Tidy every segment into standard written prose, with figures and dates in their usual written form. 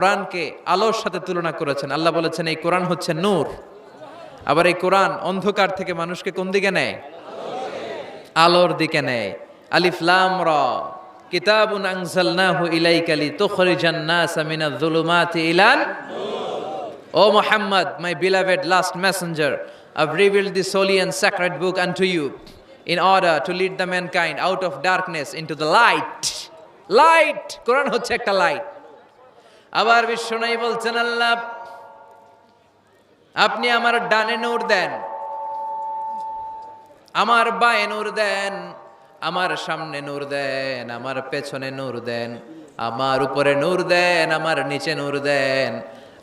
কোরআনকে আলোর সাথে তুলনা করেছেন। আল্লাহ বলেছেন এই কোরআন হচ্ছে নূর। আবার এই কোরআন অন্ধকার থেকে মানুষকে কোন দিকে নেয়? আলোর দিকে নেয়। আলিফ লাম রা কিতাবুন আনজালনাহু ইলাইকা লিতুখরিজান NASA Minaj যুলুমাতি ইলান O Muhammad, my beloved last messenger, I've revealed this holy and sacred book unto you in order to lead the mankind out of darkness into the light. Light! কোরআন হচ্ছে একটা লাইট। আবার বিশ্বনবী বলছেন, আল্লাহ আপনি আমার ডানে নূর দেন, আমার বায়ে নূর দেন, আমার সামনে নূর দেন, আমার পেছনে নূর দেন, আমার উপরে নূর দেন, আমার নিচে নূর দেন,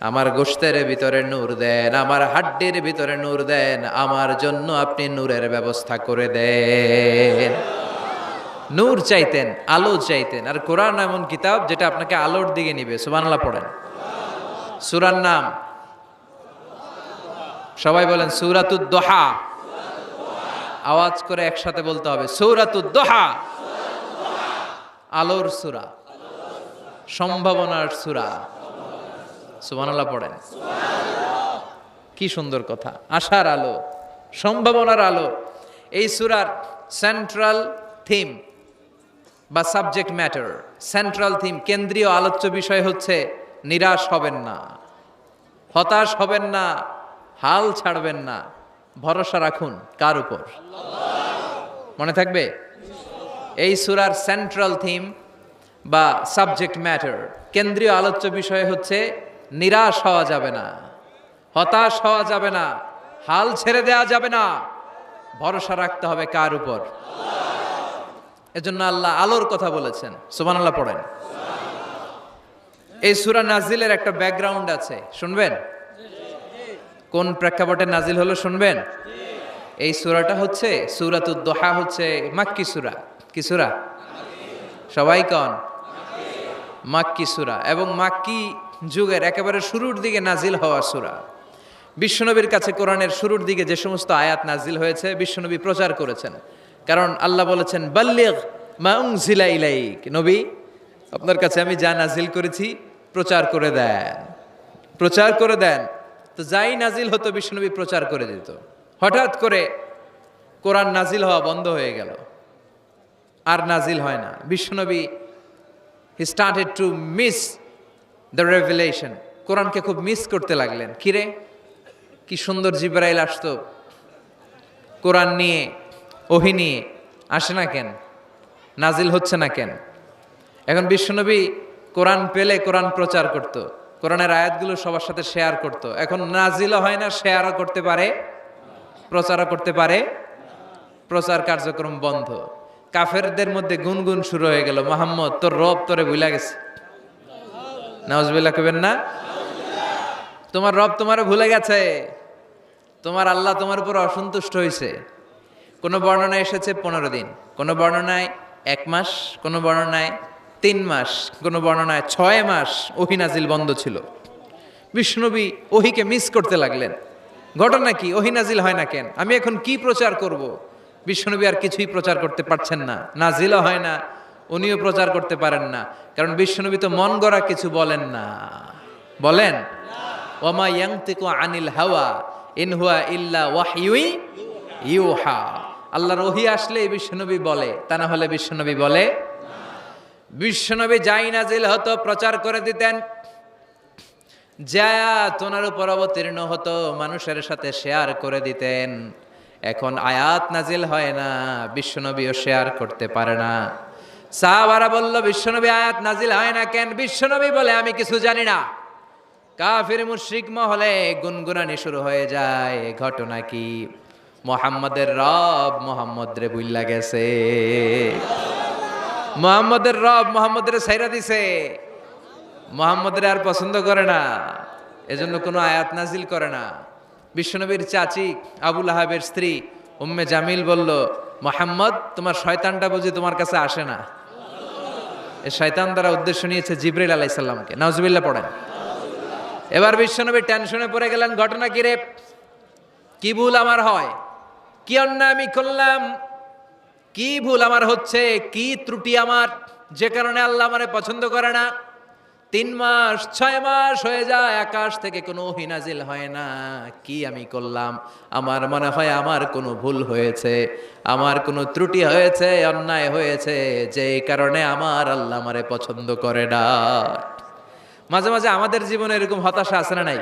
আমার গোশতের ভিতরে নূর দেন, আমার হাড্ডির ভিতরে নূর দেন, আমার জন্য আপনি নূরের ব্যবস্থা করে দেন। নূর চাইতেন, আলো চাইতেন। আর কোরআন এমন কিতাব যেটা আপনাকে আলোর দিকে নিবে। সুবহানাল্লাহ পড়েন। সূরার নাম সবাই বলেন সূরাতুদ দুহা। আওয়াজ করে একসাথে বলতে হবে সূরাতুদ দুহা। আলোর সূরা, সম্ভাবনার সূরা। সুবহানাল্লাহ পড়েন। কি সুন্দর কথা, আশার আলো, সম্ভাবনার আলো। এই সূরার সেন্ট্রাল থিম বা সাবজেক্ট ম্যাটার, সেন্ট্রাল থিম, কেন্দ্রীয় আলোচ্য বিষয় হচ্ছে নিরাশ হবেন না, হতাশ হবেন না, হাল ছাড়বেন না, ভরসা রাখুন কার উপর? মনে থাকবে? এই সূরার সেন্ট্রাল থিম বা সাবজেক্ট ম্যাটার, কেন্দ্রীয় আলোচ্য বিষয় হচ্ছে নিরাশ হওয়া যাবে না, হতাশ হওয়া যাবে না, হাল ছেড়ে দেওয়া যাবে না, ভরসা রাখতে হবে কার উপর? এজন্য আল্লাহ আলোর কথা বলেছেন। সুবহানাল্লাহ পড়েন। এই সূরা নাজিলের একটা ব্যাকগ্রাউন্ড আছে, শুনবেন? কোন প্রেক্ষাপটে নাজিল হলো শুনবেন? এই সূরাটা হচ্ছে সূরাতুদ দুহা, হচ্ছে মাক্কি সূরা। কি সূরা? সবাই কোন? মাক্কি সূরা, এবং মাক্কি যুগের একেবারে শুরুর দিকে নাজিল হওয়া সূরা। বিশ্বনবীর কাছে কোরআনের শুরুর দিকে যে সমস্ত আয়াত নাজিল হয়েছে বিশ্বনবী প্রচার করেছেন। কারণ আল্লাহ বলেছেন বাল্লিগ মা উনজিলা ইলাইক, নবী আপনার কাছে আমি যা নাজিল করেছি প্রচার করে দেন, প্রচার করে দেন। তো যাই নাজিল হতো বিশ্বনবী প্রচার করে দিত। হঠাৎ করে কোরআন নাজিল হওয়া বন্ধ হয়ে গেল, আর নাজিল হয় না। বিশ্বনবী he started to miss the revelation, কোরআনকে খুব মিস করতে লাগলেন। কিরে, কি সুন্দর জিবরাইল আসতো কোরআন নিয়ে, ওহী নিয়ে, আসে না কেন? নাজিল হচ্ছে না কেন? এখন বিশ্বনবী কোরআন পেলে কোরআন প্রচার করত, কোরআনের আয়াতগুলো সবার সাথে শেয়ার করত। এখন নাজিলও হয় না, শেয়ারও করতে পারে, প্রচারও করতে পারে, প্রচার কার্যক্রম বন্ধ। কাফেরদের মধ্যে গুনগুন শুরু হয়ে গেল, মুহাম্মদ তোর রব তোরে ভুলে গেছে। নাউজুবিল্লাহ কইবেন না? তোমার রব তোমারে ভুলে গেছে, তোমার আল্লাহ তোমার উপর অসন্তুষ্ট হয়েছে। কোন বর্ণনায় এসেছে 15 দিন, কোন বর্ণনায় 1 মাস, কোন বর্ণনায় 3 মাস, কোন বর্ণনায় 6 মাস ওহী নাজিল বন্ধ ছিল। বিশ্বনবী ওহীকে মিস করতে লাগলেন। ঘটনা কি? ওহী নাজিল হয় না কেন? আমি এখন কি প্রচার করব? বিশ্বনবী আর কিছুই প্রচার করতে পারছেন না, নাজিলও হয় না, উনিও প্রচার করতে পারেন না। কারণ বিশ্বনবী তো মন গড়া কিছু বলেন না। বলেন ওমা ইয়ানতিকু আনিল হাওয়া ইন হুয়া ইল্লা ওয়াহয়ুই ইউহা। আল্লাহর ওহী আসলে বিশ্বনবী বলে, তা না হলে বিশ্বনবী বলে না। বিশ্বনবী যাই নাজিল হতো প্রচার করে দিতেন, যা তোনার উপর অবতীর্ণ হতো মানুষের সাথে শেয়ার করে দিতেন। এখন আয়াত নাজিল হয় না, বিশ্বনবীও শেয়ার করতে পারে না। সাহাবারা বলল বিশ্বনবী আয়াত নাজিল হয় না কেন? বিশ্বনবী বলে আমি কিছু জানি না। কাফির মুশরিক মহলে গুনগুনানি শুরু হয়ে যায়। ঘটনা কি? মুহাম্মাদের রব মুহাম্মদ রে ভুইল্লা গেছে, মুহাম্মাদের রব মুহাম্মদের ছাইরা দিছে, মুহাম্মদের আর পছন্দ করে না, এজন্য কোনো আয়াত নাজিল করে না। বিশ্বনবীর চাচি আবু লাহাবের স্ত্রী উম্মে জামিল বলল, মুহাম্মদ তোমার শয়তানটা বুঝি তোমার কাছে আসে না? এই শয়তান দ্বারা উদ্দেশ্য নিয়েছে জিবরাইল আলাইহিস সালামকে। নাউজুবিল্লাহ পড়েন। এবার বিশ্বনবী টেনশনে পড়ে গেলেন। ঘটনা কি রে? কি ভুল আমার হয়? কি অন্যায় আমি করলাম? কি ভুল আমার হচ্ছে? কি ত্রুটি আমার, যে কারণে আল্লাহ আমারে পছন্দ করে না? 3 মাস 6 মাস হয়ে যায়, আকাশ থেকে কোনো ওহী নাজিল হয় না। কি আমি করলাম? আমার মনে হয় আমার কোনো ভুল হয়েছে, আমার কোনো ত্রুটি হয়েছে, অন্যায় হয়েছে, যে কারণে আমার আল্লাহ আমারে পছন্দ করে না। মাঝে মাঝে আমাদের জীবনে এরকম হতাশা আছে না নাই?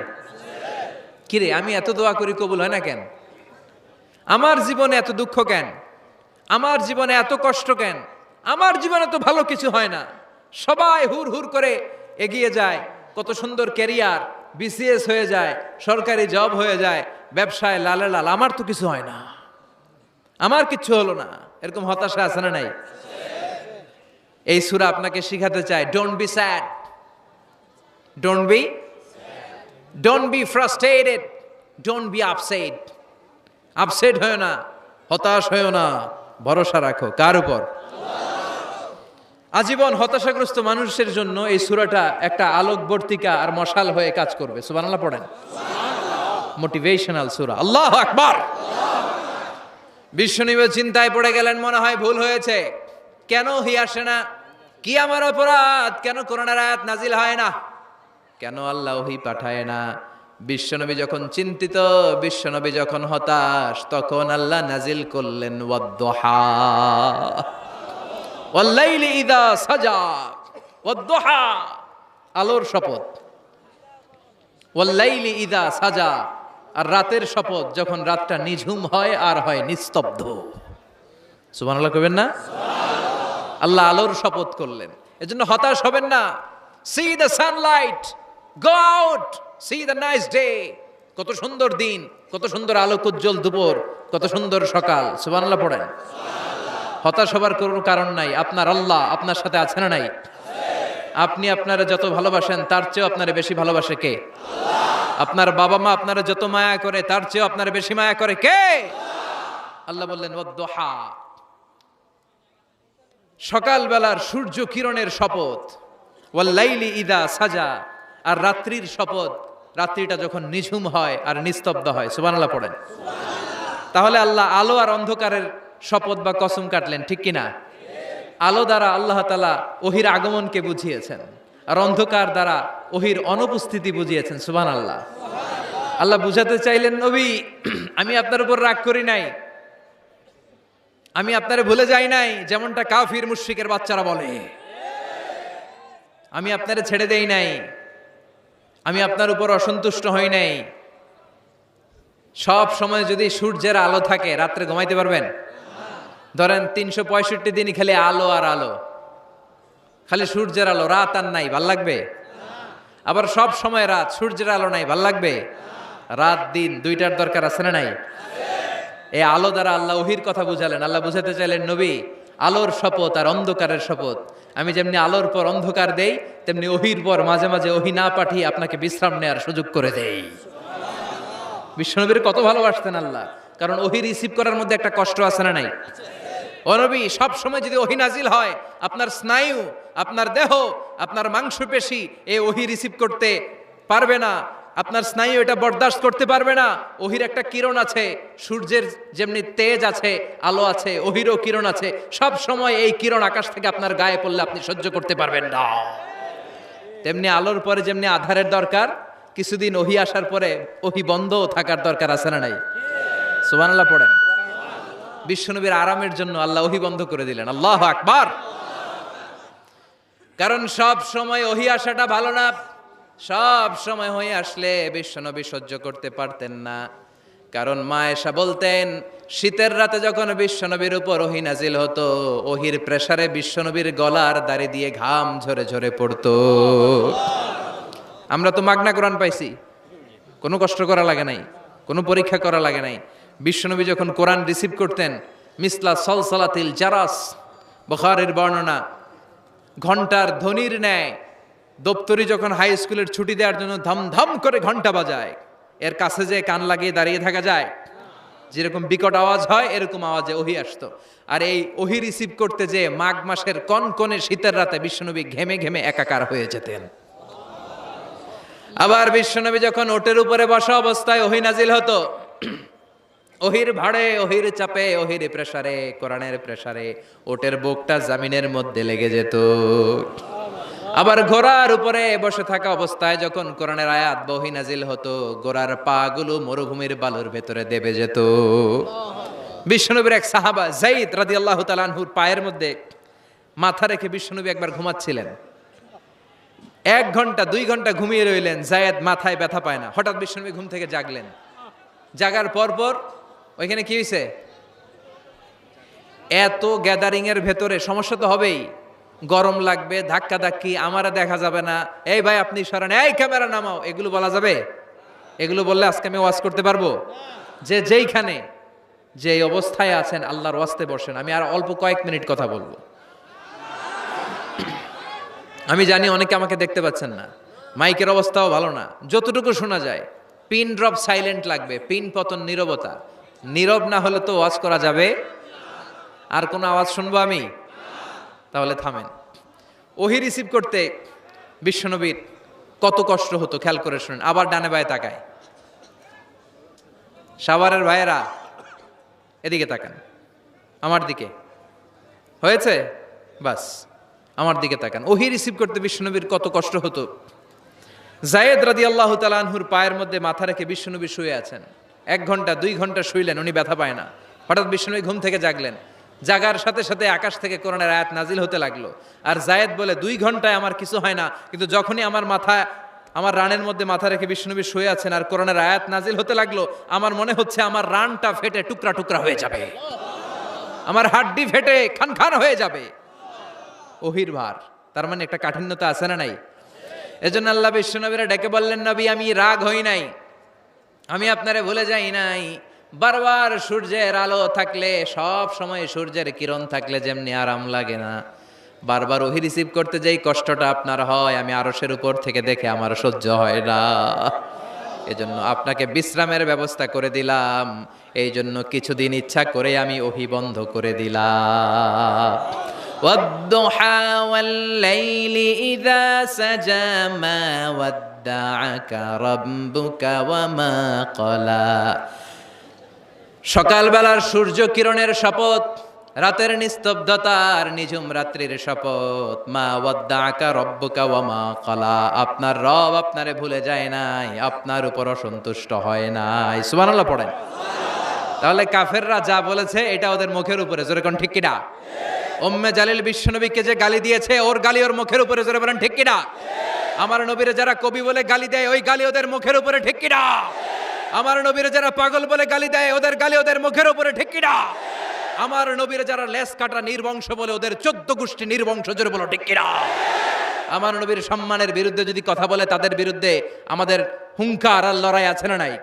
কিরে, আমি এত দোয়া করি কবুল হয় না কেন? আমার জীবনে এত দুঃখ কেন? আমার জীবনে এত কষ্ট কেন? আমার জীবনে তো ভালো কিছু হয় না। সবাই হুর হুর করে এগিয়ে যায়, কত সুন্দর ক্যারিয়ার, বিসিএস হয়ে যায়, সরকারি জব হয়ে যায়, ব্যবসায় লালে লাল, আমার তো কিছু হয় না, আমার কিচ্ছু হলো না। এরকম হতাশা আছে না নাই? এই সূরা আপনাকে শিখাতে চায়, don't be sad, don't be frustrated, don't be upset. Upset হয় না, হতাশ হয় না, ভরসা রাখো কার উপর? আজীবন হতাশাগ্রস্ত মানুষের জন্য এই সূরাটা একটা আলোকবর্তিকা আর মশাল হয়ে কাজ করবে। সুবহানাল্লাহ পড়েন। মোটিভেশনাল সূরা। আল্লাহু আকবার। বিশ্বনবী চিন্তায় পড়ে গেলেন, মনে হয় ভুল হয়েছে। কেন ওহী আসে না? কি আমার অপরাধ? কেন কোরআনের আয়াত নাজিল হয় না? কেন আল্লাহ ওহী পাঠায় না? বিশ্বনবী যখন চিন্তিত, বিশ্বনবী যখন হতাশ, তখন আল্লাহ নাজিল করলেন ওয়াদ-দুহা, ওয়াল-লাইলি ইযা সাজা, ওয়াদ-দুহা, আলোর শপথ, ওয়াল-লাইলি ইযা সাজা, আর রাতের শপথ, যখন রাতটা নিঝুম হয় আর হয় নিস্তব্ধ। সুবহানাল্লাহ কইবেন না? আল্লাহ আলোর শপথ করলেন। এজন্য হতাশ হবেন না। C the Sunlight, go out, C the nice day. কত সুন্দর দিন, কত সুন্দর আলোকোজ্জ্বল দুপুর, কত সুন্দর সকাল। সুবহানাল্লাহ পড়েন। হতাশ হবার কোনো কারণ নাই। আপনার আল্লাহ আপনার সাথে আছে না নাই? আপনি আপনারা যত ভালোবাসেন তার চেয়েও আপনারে বেশি ভালোবাসে কে? আপনার বাবা মা আপনারা যত মায়া করে তার চেয়েও আপনারে বেশি মায়া করে কে? আল্লাহ বললেন ওয়াদ-দুহা, সকালবেলার সূর্য কিরণের শপথ, ওয়াল-লাইলি ইযা সাজা, আর রাত্রির শপথ, রাত্রিটা যখন নিঝুম হয় আর নিস্তব্ধ হয়। সুবহানাল্লাহ পড়েন। তাহলে আল্লাহ আলো আর অন্ধকারের শপথ বা কসম কাটলেন, ঠিক কিনা? আলো দ্বারা আল্লাহ তাআলা ওহীর আগমনকে বুঝিয়েছেন, আর অন্ধকার দ্বারা ওহীর অনুপস্থিতি বুঝিয়েছেন। সুবহানাল্লাহ। আল্লাহ বুঝাতে চাইলেন, নবী আমি আপনার উপর রাগ করি নাই, আমি আপনারে ভুলে যাই নাই, যেমনটা কাফির মুশরিকের বাচ্চারা বলে। আমি আপনারে ছেড়ে দেই নাই, আমি আপনার উপর অসন্তুষ্ট হই নাই। সব সময় যদি সূর্যের আলো থাকে, রাত্রে ঘুমাইতে পারবেন? ধরেন 365 দিনই খালি আলো আর আলো, খালি সূর্যের আলো, রাত আর নাই, ভাল লাগবে? আবার সব সময় রাত, সূর্যের আলো নাই, ভাল লাগবে? রাত দিন দুইটার দরকার আছে না নাই? এই আলো দ্বারা আল্লাহ ওহীর কথা বুঝালেন। আল্লাহ বুঝাতে চাইলেন, নবী আলোর শপথ আর অন্ধকারের শপথ, আমি যেমনি আলোর পর অন্ধকার দেই, তেমনি ওহীর পর মাঝে মাঝে ওহী না পাঠিয়ে আপনাকে বিশ্রাম নেওয়ার সুযোগ করে দেই। বিশ্বনবীর কত ভালোবাসতেন আল্লাহ, কারণ ওহী রিসিভ করার মধ্যে একটা কষ্ট আছে না নাই? ও নবী, সব সময় যদি ওহী নাজিল হয়, আপনার স্নায়ু, আপনার দেহ, আপনার মাংসপেশি এই ওহী রিসিভ করতে পারবে না, আপনার স্নায়ু এটা বরদাস্ত করতে পারবে না। ওহীর একটা কিরণ আছে, সূর্যের যেমনি তেজ আছে, আলো আছে, ওহীরও কিরণ আছে। সব সময় এই কিরণ আকাশ থেকে আপনার গায়ে পড়লে আপনি সহ্য করতে পারবেন না। তেমনি আলোর পরে যেমনি আধারের দরকার, কিছুদিন ওহী আসার পরে ওহী বন্ধ থাকার দরকার আছে না নাই? সুবহানাল্লাহ পড়েন। বিশ্বনবীর আরামের জন্য আল্লাহ ওহী বন্ধ করে দিলেন। আল্লাহু আকবার। কারণ সব সময় ওহী আসাটা ভালো না। সব সময় ওহী আসলে বিশ্বনবী সহ্য করতে পারতেন না। কারণ মা আয়েশা বলতেন, শীতের রাতে যখন বিশ্বনবীর উপর ওহী নাজিল হতো, ওহীর প্রেসারে বিশ্বনবীর গলার দাড়ি দিয়ে ঘাম ঝরে ঝরে পড়তো। আমরা তো মাগনা কোরআন পাইছি, কোনো কষ্ট করা লাগে নাই, কোনো পরীক্ষা করা লাগে নাই। বিশ্বনবী যখন কোরআন রিসিভ করতেন, মিসলা সলসলাতিল জারাস, বুখারীর বর্ণনা, ঘন্টার ধ্বনির ন্যায় দপ্তরি যখন হাই স্কুলের ছুটি দেওয়ার জন্য ধমধম করে ঘন্টা বাজায়, এর কাছে যে কান লাগিয়ে দাঁড়িয়ে থাকা যায়, যেরকম বিকট আওয়াজ হয় এরকম আওয়াজে ওহী আসতো। আর এই ওহী রিসিভ করতে যে মাঘ মাসের কনকনে শীতের রাতে বিশ্বনবী ঘেমে ঘেমে একাকার হয়ে যেতেন। আবার বিশ্বনবী যখন ওটের উপরে বসা অবস্থায় ওহী নাজিল হতো, ওহীর ভাড়ে, ওহীর চাপে, ওহীর প্রেসারে, কোরআনের প্রেসারে ওটের বুকটা জমিনের মধ্যে লেগে যেত। আবার ঘোড়ার উপরে বসে থাকা অবস্থায় যখন কোরআনের আয়াত বহি নাজিল হতো, ঘোড়ার পা গুলো মরুভূমির বালুর ভেতরে দেবে যেত। বিশ্বনবীর এক সাহাবা যায়েদ রাদিয়াল্লাহু তাআলা আনহুর পায়ের মধ্যে মাথা রেখে বিশ্বনবী একবার ঘুমাচ্ছিলেন। 1 ঘন্টা 2 ঘন্টা ঘুমিয়ে রইলেন, যায়েদ মাথায় ব্যথা পায় না। হঠাৎ বিশ্বনবী ঘুম থেকে জাগলেন। জাগার পর ওইখানে কি হয়েছে? এত গ্যাদারিং এর ভেতরে সমস্যা তো হবেই, গরম লাগবে, ধাক্কা ধাক্কি, আমারা দেখা যাবে না, এই ভাই আপনি সরেন, এই ক্যামেরা নামাও, এগুলো বলা যাবে? এগুলো বললে আজকে আমি ওয়াজ করতে পারবো? যে যেইখানে যে অবস্থায় আছেন আল্লাহর ওয়াস্তে বসেন। আমি আর অল্প কয়েক মিনিট কথা বলবো। আমি জানি অনেকে আমাকে দেখতে পাচ্ছেন না, মাইকের অবস্থাও ভালো না, যতটুকু শোনা যায় পিন ড্রপ সাইলেন্ট লাগবে, পিন পতন নীরবতা। নীরব না হলে তো ওয়াজ করা যাবে? আর কোনো আওয়াজ শুনবো আমি? তাহলে থামেন। ওহী রিসিভ করতে বিশ্বনবীর কত কষ্ট হতো খেয়াল করে শুনেন। আবার ডানে বায়ে তাকায়। সাভারের ভাইয়েরা এদিকে তাকান, আমার দিকে হয়েছে, বাস আমার দিকে তাকান। ওহী রিসিভ করতে বিশ্বনবীর কত কষ্ট হতো। যায়েদ রাদিয়াল্লাহু তাআলা আনহুর পায়ের মধ্যে মাথা রেখে বিশ্বনবী শুয়ে আছেন। 1 ঘন্টা 2 ঘন্টা শুইলেন, উনি ব্যথা পায় না। হঠাৎ বিশ্বনবী ঘুম থেকে জাগলেন। জাগার সাথে সাথে আকাশ থেকে কোরআনের আয়াত নাজিল হতে লাগলো। আর যায়েদ বলে 2 ঘন্টায় আমার কিছু হয় না, কিন্তু যখনই আমার রানের মধ্যে মাথা রেখে বিশ্বনবী শুয়ে আছেন আর কোরআনের আয়াত নাজিল হতে লাগলো, আমার মনে হচ্ছে আমার রানটা ফেটে টুকরা টুকরা হয়ে যাবে, আমার হাড্ডি ফেটে খান খান হয়ে যাবে। ওহির ভার, তার মানে একটা কাঠিন্যতা আছে না নাই? এজন্য আল্লাহ বিশ্বনবীরা ডেকে বললেন, নবী আমি রাগ হই নাই, আমি আপনারে ভুলে যাই নাই। বারবার সূর্যের আলো থাকলে, সব সময় সূর্যের কিরণ থাকলে যেমনি আরাম লাগে না, বারবার ওহী রিসিভ করতে যাই কষ্টটা আপনার হয়, আমি আরশের উপর থেকে দেখে আমার সহ্য হয় না। এজন্য আপনাকে বিশ্রামের ব্যবস্থা করে দিলাম, এই জন্য কিছুদিন ইচ্ছা করে আমি ওহী বন্ধ করে দিলাম। ওয়াদ-দুহা ওয়াল-লাইলি ইযা সাজা মা ওয়াদ্দাআকা রাব্বুকা ওয়া মা ক্বালা। সকালবেলার সূর্য কিরণের শপথ, রাতের নিস্তব্ধতার নিঝুম রাত্রির শপথ। মা ওয়াদ্দাআকা রাব্বুকা ওয়া মা ক্বালা, আপনার রব আপনারে ভুলে যায় নাই, আপনার উপর অসন্তুষ্ট হয় নাই। সুবহানাল্লাহ পড়েন। তাহলে কাফেররা যা বলেছে এটা ওদের মুখের উপরে, জোরে কোন ঠিক কিনা? উম্মে জালিল বিশ্বনবীকে যে গালি দিয়েছে, ওর গালি ওর মুখের উপরে, জোরে বলেন ঠিক কিনা? আমার নবীরে যারা কবি বলে গালি দেয়, ওই গালি ওদের মুখের উপরে, ঠিক কিনা? আমার নবীরে যারা পাগল বলে গালি দেয়, ওদের গালি ওদের মুখের উপরে, ঠিক কিনা? আমার নবীরে যারা লেস কাটা নির্বংশ বলে, ওদের 14 গোষ্ঠী নির্বংশ, জোরে বলো ঠিক কিনা? আমার নবীর সম্মানের বিরুদ্ধে যদি কথা বলে, তাদের বিরুদ্ধে আমাদের হুঙ্কার আর লড়াই আছে না নাই?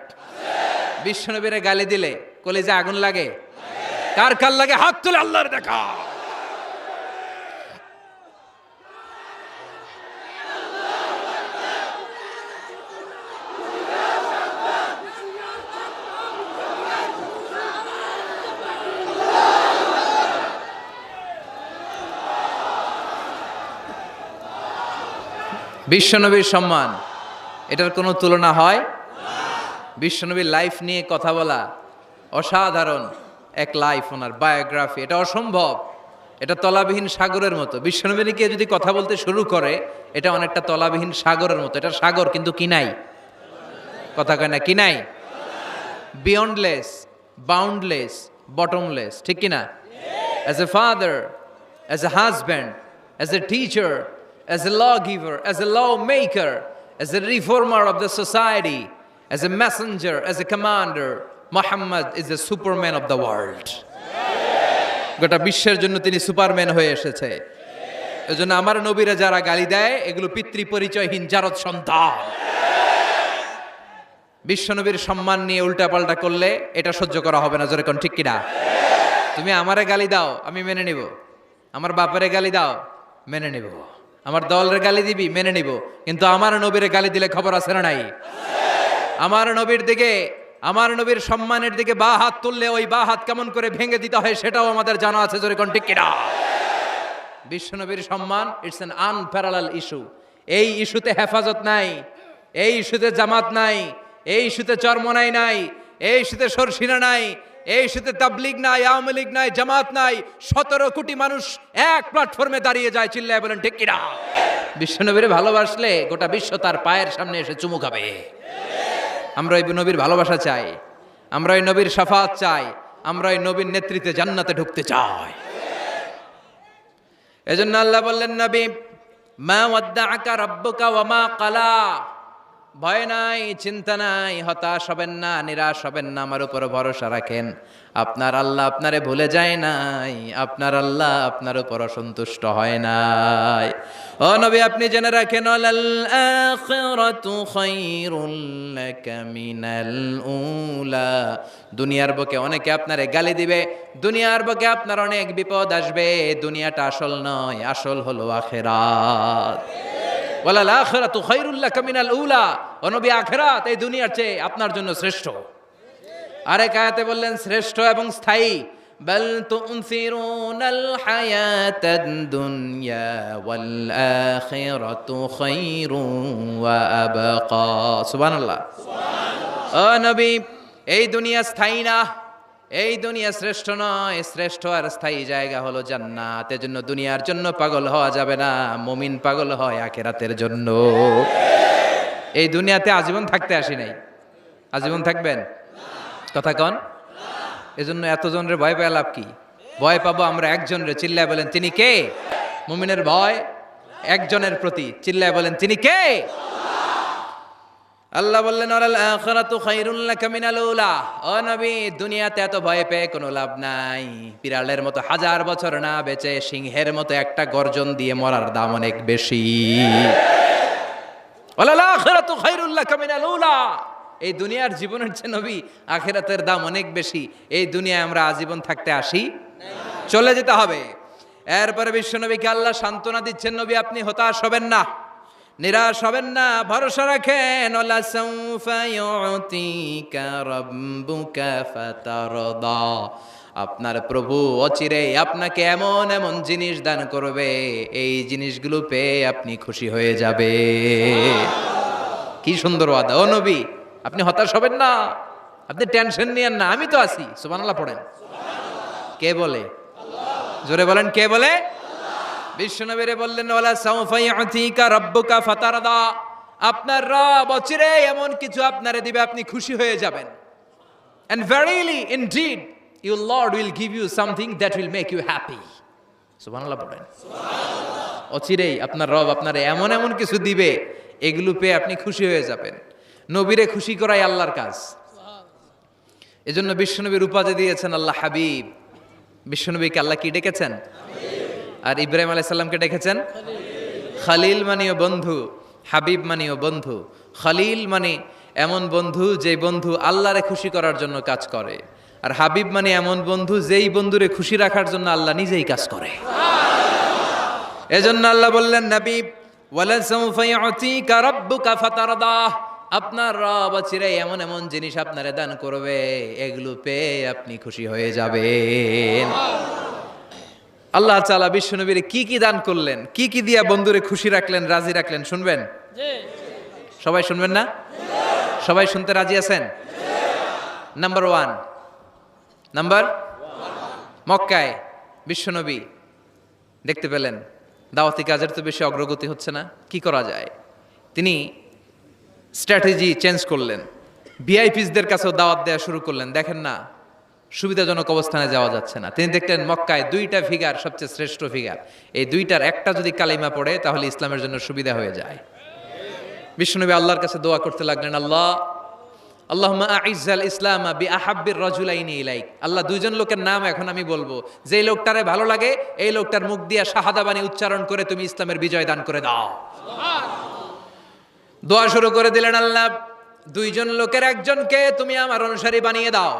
বিশ্বনবীরে গালি দিলে কলিজা আগুন লাগে? কার কার লাগে? হাত তুলে আল্লাহর দেখা। বিশ্বনবীর সম্মান, এটার কোনো তুলনা হয়? বিশ্বনবীর লাইফ নিয়ে কথা বলা অসাধারণ এক লাইফ, ওনার বায়োগ্রাফি, এটা অসম্ভব, এটা তলাবিহীন সাগরের মতো। বিশ্বনবী নিয়ে যদি কথা বলতে শুরু করে, এটা অনেকটা তলাবিহীন সাগরের মতো। এটা সাগর কিন্তু কি নাই? কথা কয় না, কি নাই? বিয়ন্ডলেস, বাউন্ডলেস, বটমলেস, ঠিক কিনা? As a father, as a husband, as a teacher, as a lawgiver, as a lawmaker, as a reformer of the society, as a messenger, as a commander, Muhammad is the superman of the world. গোটা বিশ্বের জন্য তিনি Superman হয়ে এসেছে। এজন্য আমার নবীরা যারা গালি দেয়, এগুলো পিতৃ পরিচয়হীন জারদ সন্তান। বিশ্বনবীর সম্মান নিয়ে উল্টাপাল্টা করলে এটা সহ্য করা হবে না, জোরে কোন ঠিক কিনা? তুমি আমারে গালি দাও, আমি মেনে নিব। আমার বাপারে গালি দাও, মেনে নিব। আমার দলের গালি দিবি, মেনে নিব। কিন্তু আমার নবীর গালি দিলে খবর আছে না নাই? আমার নবীর দিকে, আমার নবীর সম্মানের দিকে বা হাত তুললে ওই বা হাত কেমন করে ভেঙে দিতে হয় সেটাও আমাদের জানা আছে, জোরে কোন ঠিক কিনা? বিশ্বনবীর সম্মান ইটস অ্যান আনপ্যারালাল ইস্যু। এই ইস্যুতে হেফাজত নাই, এই ইস্যুতে জামাত নাই, এই ইস্যুতে চরমনাই নাই, এই ইস্যুতে সরসিনা নাই, এই সাথে তাবলীগ নাই, আওয়ামী লীগ নাই, জামাত নাই, 17 কোটি মানুষ এক প্ল্যাটফর্মে দাঁড়িয়ে যায়, চিল্লায় বলেন ঠিক কিনা? বিশ্বনবীরে ভালোবাসলে গোটা বিশ্ব তার পায়ের সামনে এসে চুমু খাবে। আমরা এই নবীর ভালোবাসা চাই, আমরা এই নবীর শাফাত চাই, আমরা এই নবীর নেতৃত্বে জান্নাতে ঢুকতে চাই। এজন্য আল্লাহ বললেন, নবী মা ওয়াদ্দাআকা রাব্বুকা ওয়া মা ক্বালা, ভয় নাই, চিন্তা নাই, হতাশ হবেন না, নিরাশ হবেন না, আমার উপর ভরসা রাখেন। আপনার আল্লাহ আপনারে ভুলে যায় নাই, আপনার আল্লাহ আপনার উপর অসন্তুষ্ট হয় নাই। ও নবী, আপনি জেনে রাখেন, আল আখিরাতু খায়রুল লাকা মিনাল উলা, দুনিয়ার বুকে অনেকে আপনারে গালি দিবে, দুনিয়ার বুকে আপনার অনেক বিপদ আসবে, দুনিয়াটা আসল নয়, আসল হলো আখিরাত। ওয়ালাল আখিরাতু খায়রুল লাকা মিনাল উলা, ও নবী আখিরাত এই দুনিয়ার চেয়ে আপনার জন্য শ্রেষ্ঠ। আরেক আয়াতে বললেন শ্রেষ্ঠ এবং স্থায়ী, বাল তুনসিরুনাল হায়াতাদ দুনিয়া ওয়াল আখিরাতু খায়রুন ওয়া আবকা। সুবহানাল্লাহ, ও নবী এই দুনিয়া স্থায়ী না, এই দুনিয়া শ্রেষ্ঠ নয়, শ্রেষ্ঠ আর স্থায়ী জায়গা হলো জান্নাত। এজন্য দুনিয়ার জন্য পাগল হওয়া যাবে না, মুমিন পাগল হয় আখিরাতের জন্য। এই দুনিয়াতে আজীবন থাকতে আসি নাই, আজীবন থাকবেন? কথা কন। এজন্য এতজনের ভয় পেয়ে লাভ কি? ভয় পাবো আমরা একজনের, চিল্লায় বলেন তিনি কে? মুমিনের ভয় একজনের প্রতি, চিল্লায় বলেন তিনি কে? আল্লাহ বললেন, ওয়ালাল আখিরাতু খায়রুল লাকা মিনাল উলা, ও নবী দুনিয়াতে এত ভয় পেয়ে কোনো লাভ নাই। বিড়ালের মতো 1000 বছর না বেঁচে সিংহের মতো একটা গর্জন দিয়ে মরার দাম অনেক বেশি। ওয়ালাল আখিরাতু খায়রুল লাকা মিনাল উলা, এই দুনিয়ার জীবনের চেয়ে নবী আখিরাতের দাম অনেক বেশি। এই দুনিয়ায় আমরা আজীবন থাকতে আসি, চলে যেতে হবে। এরপরে বিশ্ব নবীকে আল্লাহ সান্ত্বনা দিচ্ছেন, নবী আপনি হতাশ হবেন না, নিরাশ হবেন না, ভরসা রাখেন। ওয়ালা সাউফা ইউতিকা রাব্বুকা ফাতারদা, আপনার প্রভু অচিরেই আপনাকে এমন এমন জিনিস দান করবে, এই জিনিসগুলো পেয়ে আপনি খুশি হয়ে যাবে। কি সুন্দর ওয়াদা। ও নবী আপনি হতাশ হবেন না, আপনি টেনশন নিয়েন না, আমি তো আছি। সুবহানাল্লাহ পড়েন। কে বলে? জোরে বলেন, কে বলে? বিশ্বনবীরে বললেন, ওয়ালা সাউফা ইউতিকা রাব্বুকা ফাতারদা, আপনার রব অচিরে এমন কিছু আপনারে দিবে, আপনি খুশি হয়ে যাবেন। And verily indeed your Lord will give you something that will make you happy. সুবহানাল্লাহ পড়েন। অচিরেই আপনার রব আপনারে এমন এমন কিছু দিবে, এগুলো পেয়ে আপনি খুশি হয়ে যাবেন। নবীরে খুশি করাই আল্লাহর কাজ। এজন্য বিশ্বনবীর উপাধি দিয়েছেন আল্লাহ হাবিব। বিশ্বনবীকে আল্লাহ কি ডেকেছেন? আর ইব্রাহিম আলাইহিস সালামকে ডেকেছেন খালিল, মানেও বন্ধু, হাবিব মানেও বন্ধু। খালিল মানে এমন বন্ধু যে বন্ধু আল্লাহরে খুশি করার জন্য কাজ করে, আর হাবিব মানে এমন বন্ধু যেই বন্ধুরে খুশি রাখার জন্য আল্লাহ নিজেই কাজ করে। এজন্য আল্লাহ বললেন, নবী ওয়ালা সাউফা ইউতিকা রাব্বুকা ফাতারদা, আপনার রব চিরে এমন এমন জিনিস আপনারে দান করবে, এগুলো পেয়ে আপনি খুশি হয়ে যাবেন। আল্লাহ তাআলা বিশ্বনবীর কি কি দান করলেন, কি কি দিয়া বন্ধুরে খুশি রাখলেন, রাজি রাখলেন, শুনবেন? সবাই শুনবেন না? সবাই শুনতে রাজি আছেন? নাম্বার 1, মক্কায় বিশ্বনবী দেখতে পেলেন দাওয়াতি কাজের তো বেশি অগ্রগতি হচ্ছে না, কি করা যায়? তিনি স্ট্র্যাটেজি চেঞ্জ করলেন, ভিআইপিসদের কাছেও দাওয়াত দেওয়া শুরু করলেন। দেখেন না সুবিধাজনক অবস্থানে যাওয়া যাচ্ছে না, তিনি দেখলেন মক্কায় 2টা ফিগার সবচেয়ে শ্রেষ্ঠ ফিগার, এই 2টার একটা যদি কালিমা পড়ে তাহলে ইসলামের জন্য সুবিধা হয়ে যায়। বিশ্বনবী আল্লাহর কাছে দোয়া করতে লাগলেন, আল্লাহুম্মা আইজ্জাল ইসলামা বিআহাব্বির রাজুলাইনি ইলাইক। আল্লাহ, 2জন লোকের নাম এখন আমি বলবো, যেই লোকটারে ভালো লাগে এই লোকটার মুখ দিয়ে শাহাদা বাণী উচ্চারণ করে তুমি ইসলামের বিজয় দান করে দাও। দোয়া শুরু করে দিলেন, আল্লাহ 2জন লোকের একজনকে তুমি আমার অনুসারী বানিয়ে দাও,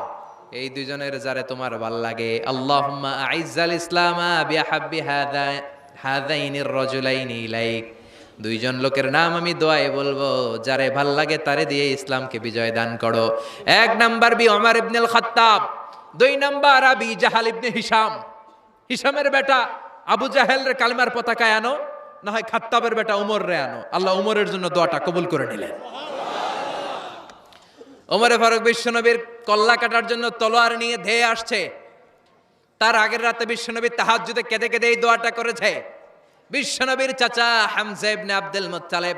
এই 2জনের যারে তোমার ভাল লাগে। আল্লাহুম্মা আইজ্জাল ইসলামা বিআহাব্বি হাযাইনির রাজুলাইনি ইলাইক। 2জন লোকের নাম আমি দোয়ায় বলবো, যারে ভাল লাগে তারে দিয়ে ইসলামকে বিজয় দান করো। 1 নাম্বার ওমর ইবনে আল খাত্তাব, 2 নাম্বার আবি জাহাল ইবনে হিশাম। হিশামের বেটা আবু জাহেলের কালিমার পতাকায় আনো, না হয় খাত্তাবের বেটা উমর রে আনো। আল্লাহ উমরের জন্য দোয়াটা কবুল করে নিলেন। ও ওমরে ফারুক বিশ্বনবীর কল্লা কাটার জন্য তলোয়ার নিয়ে ধেয়ে আসছে। তার আগের রাতে বিশ্বনবী তাহাজ্জুদে কেঁদে কেঁদে এই দোয়াটা করেছে। বিশ্বনবীর চাচা হামজা ইবনে আব্দুল মুত্তালিব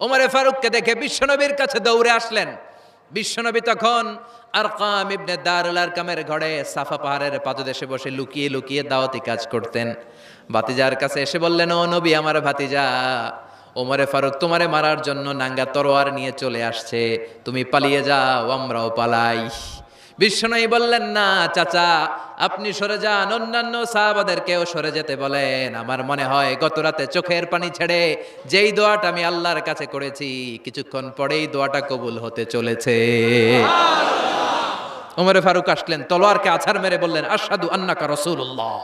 ওমরে ফারুককে দেখে বিশ্বনবীর কাছে দৌড়ে আসলেন। বিশ্বনবী তখন আরকাম ইবনে দারুল আরকামের ঘরে সাফা পাহাড়ের পাদদেশে বসে লুকিয়ে লুকিয়ে দাওয়াতি কাজ করতেন। ভাতিজার কাছে এসে বললেন, ও নবী, আমার ভাতিজা ওমরে ফারুক তোমারে মারার জন্য নাঙ্গা তরোয়ার নিয়ে চলে আসছে, তুমি পালিয়ে যাও, আমরাও পালাই। বিশ্বনবী বললেন, না চাচা, আপনি সরে যান, অন্যান্য সাহাবাদেরকেও সরে যেতে বলেন। আমার মনে হয় গত রাতে চোখের পানি ছেড়ে যেই দোয়াটা আমি আল্লাহর কাছে করেছি, কিছুক্ষণ পরেই দোয়াটা কবুল হতে চলেছে। ওমরে ফারুক আসলেন, তলোয়ারকে আছাড় মেরে বললেন, আশহাদু আন্নাকা রাসূলুল্লাহ,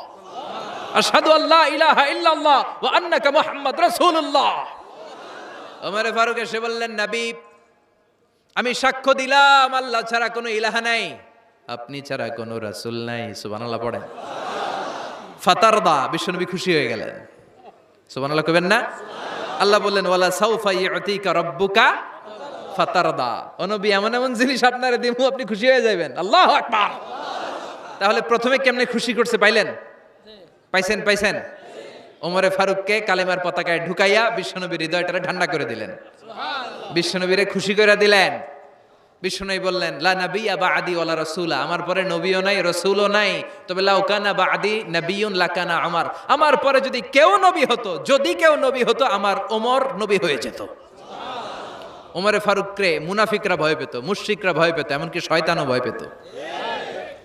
আশহাদু আল্লা ইলাহা ইল্লাল্লাহ ওয়া আন্নাকা মুহাম্মদ রাসূলুল্লাহ। ওমরে ফারুক এসে বললেন, নবী, আমি সাক্ষ্য দিলাম আল্লাহ ছাড়া কোনো ইলাহা নাই, আপনি ছাড়া কোনো রাসূল নাই। সুবহানাল্লাহ পড়েন। ফাতারদা, বিশ্বনবী খুশি হয়ে গেলেন। সুবহানাল্লাহ কইবেন না? আল্লাহ বললেন, ওয়ালা সাউফা ইউতিকা রাব্বুকা ফাতারদা। ও নবী, এমন এমন জিনিস আপনারে দিমু, আপনি খুশি হয়ে যাবেন। আল্লাহু আকবার। তাহলে প্রথমে কেমনে খুশি করছে পাইলেন? পাইছেন? ওমরে ফারুককে কালেমার পতাকায় ঢুকাইয়া বিশ্বনবীর হৃদয়টারে ঠান্ডা করে দিলেন, বিশ্বনবীরে খুশি করে দিলেন। বিশ্বনবী বললেন, লা নাবিয়্যা বা'দি ওয়ালা রাসূলা, আমার পরে নবীও নাই রাসূলও নাই, তবে লাউ কানা বা'দি নাবিয়্যুন লাকানা ওমর, আমার পরে যদি কেউ নবী হতো আমার ওমর নবী হয়ে যেত। ওমরে ফারুককে মুনাফিকরা ভয় পেত, মুশরিকরা ভয় পেত, এমনকি শয়তানও ভয় পেত।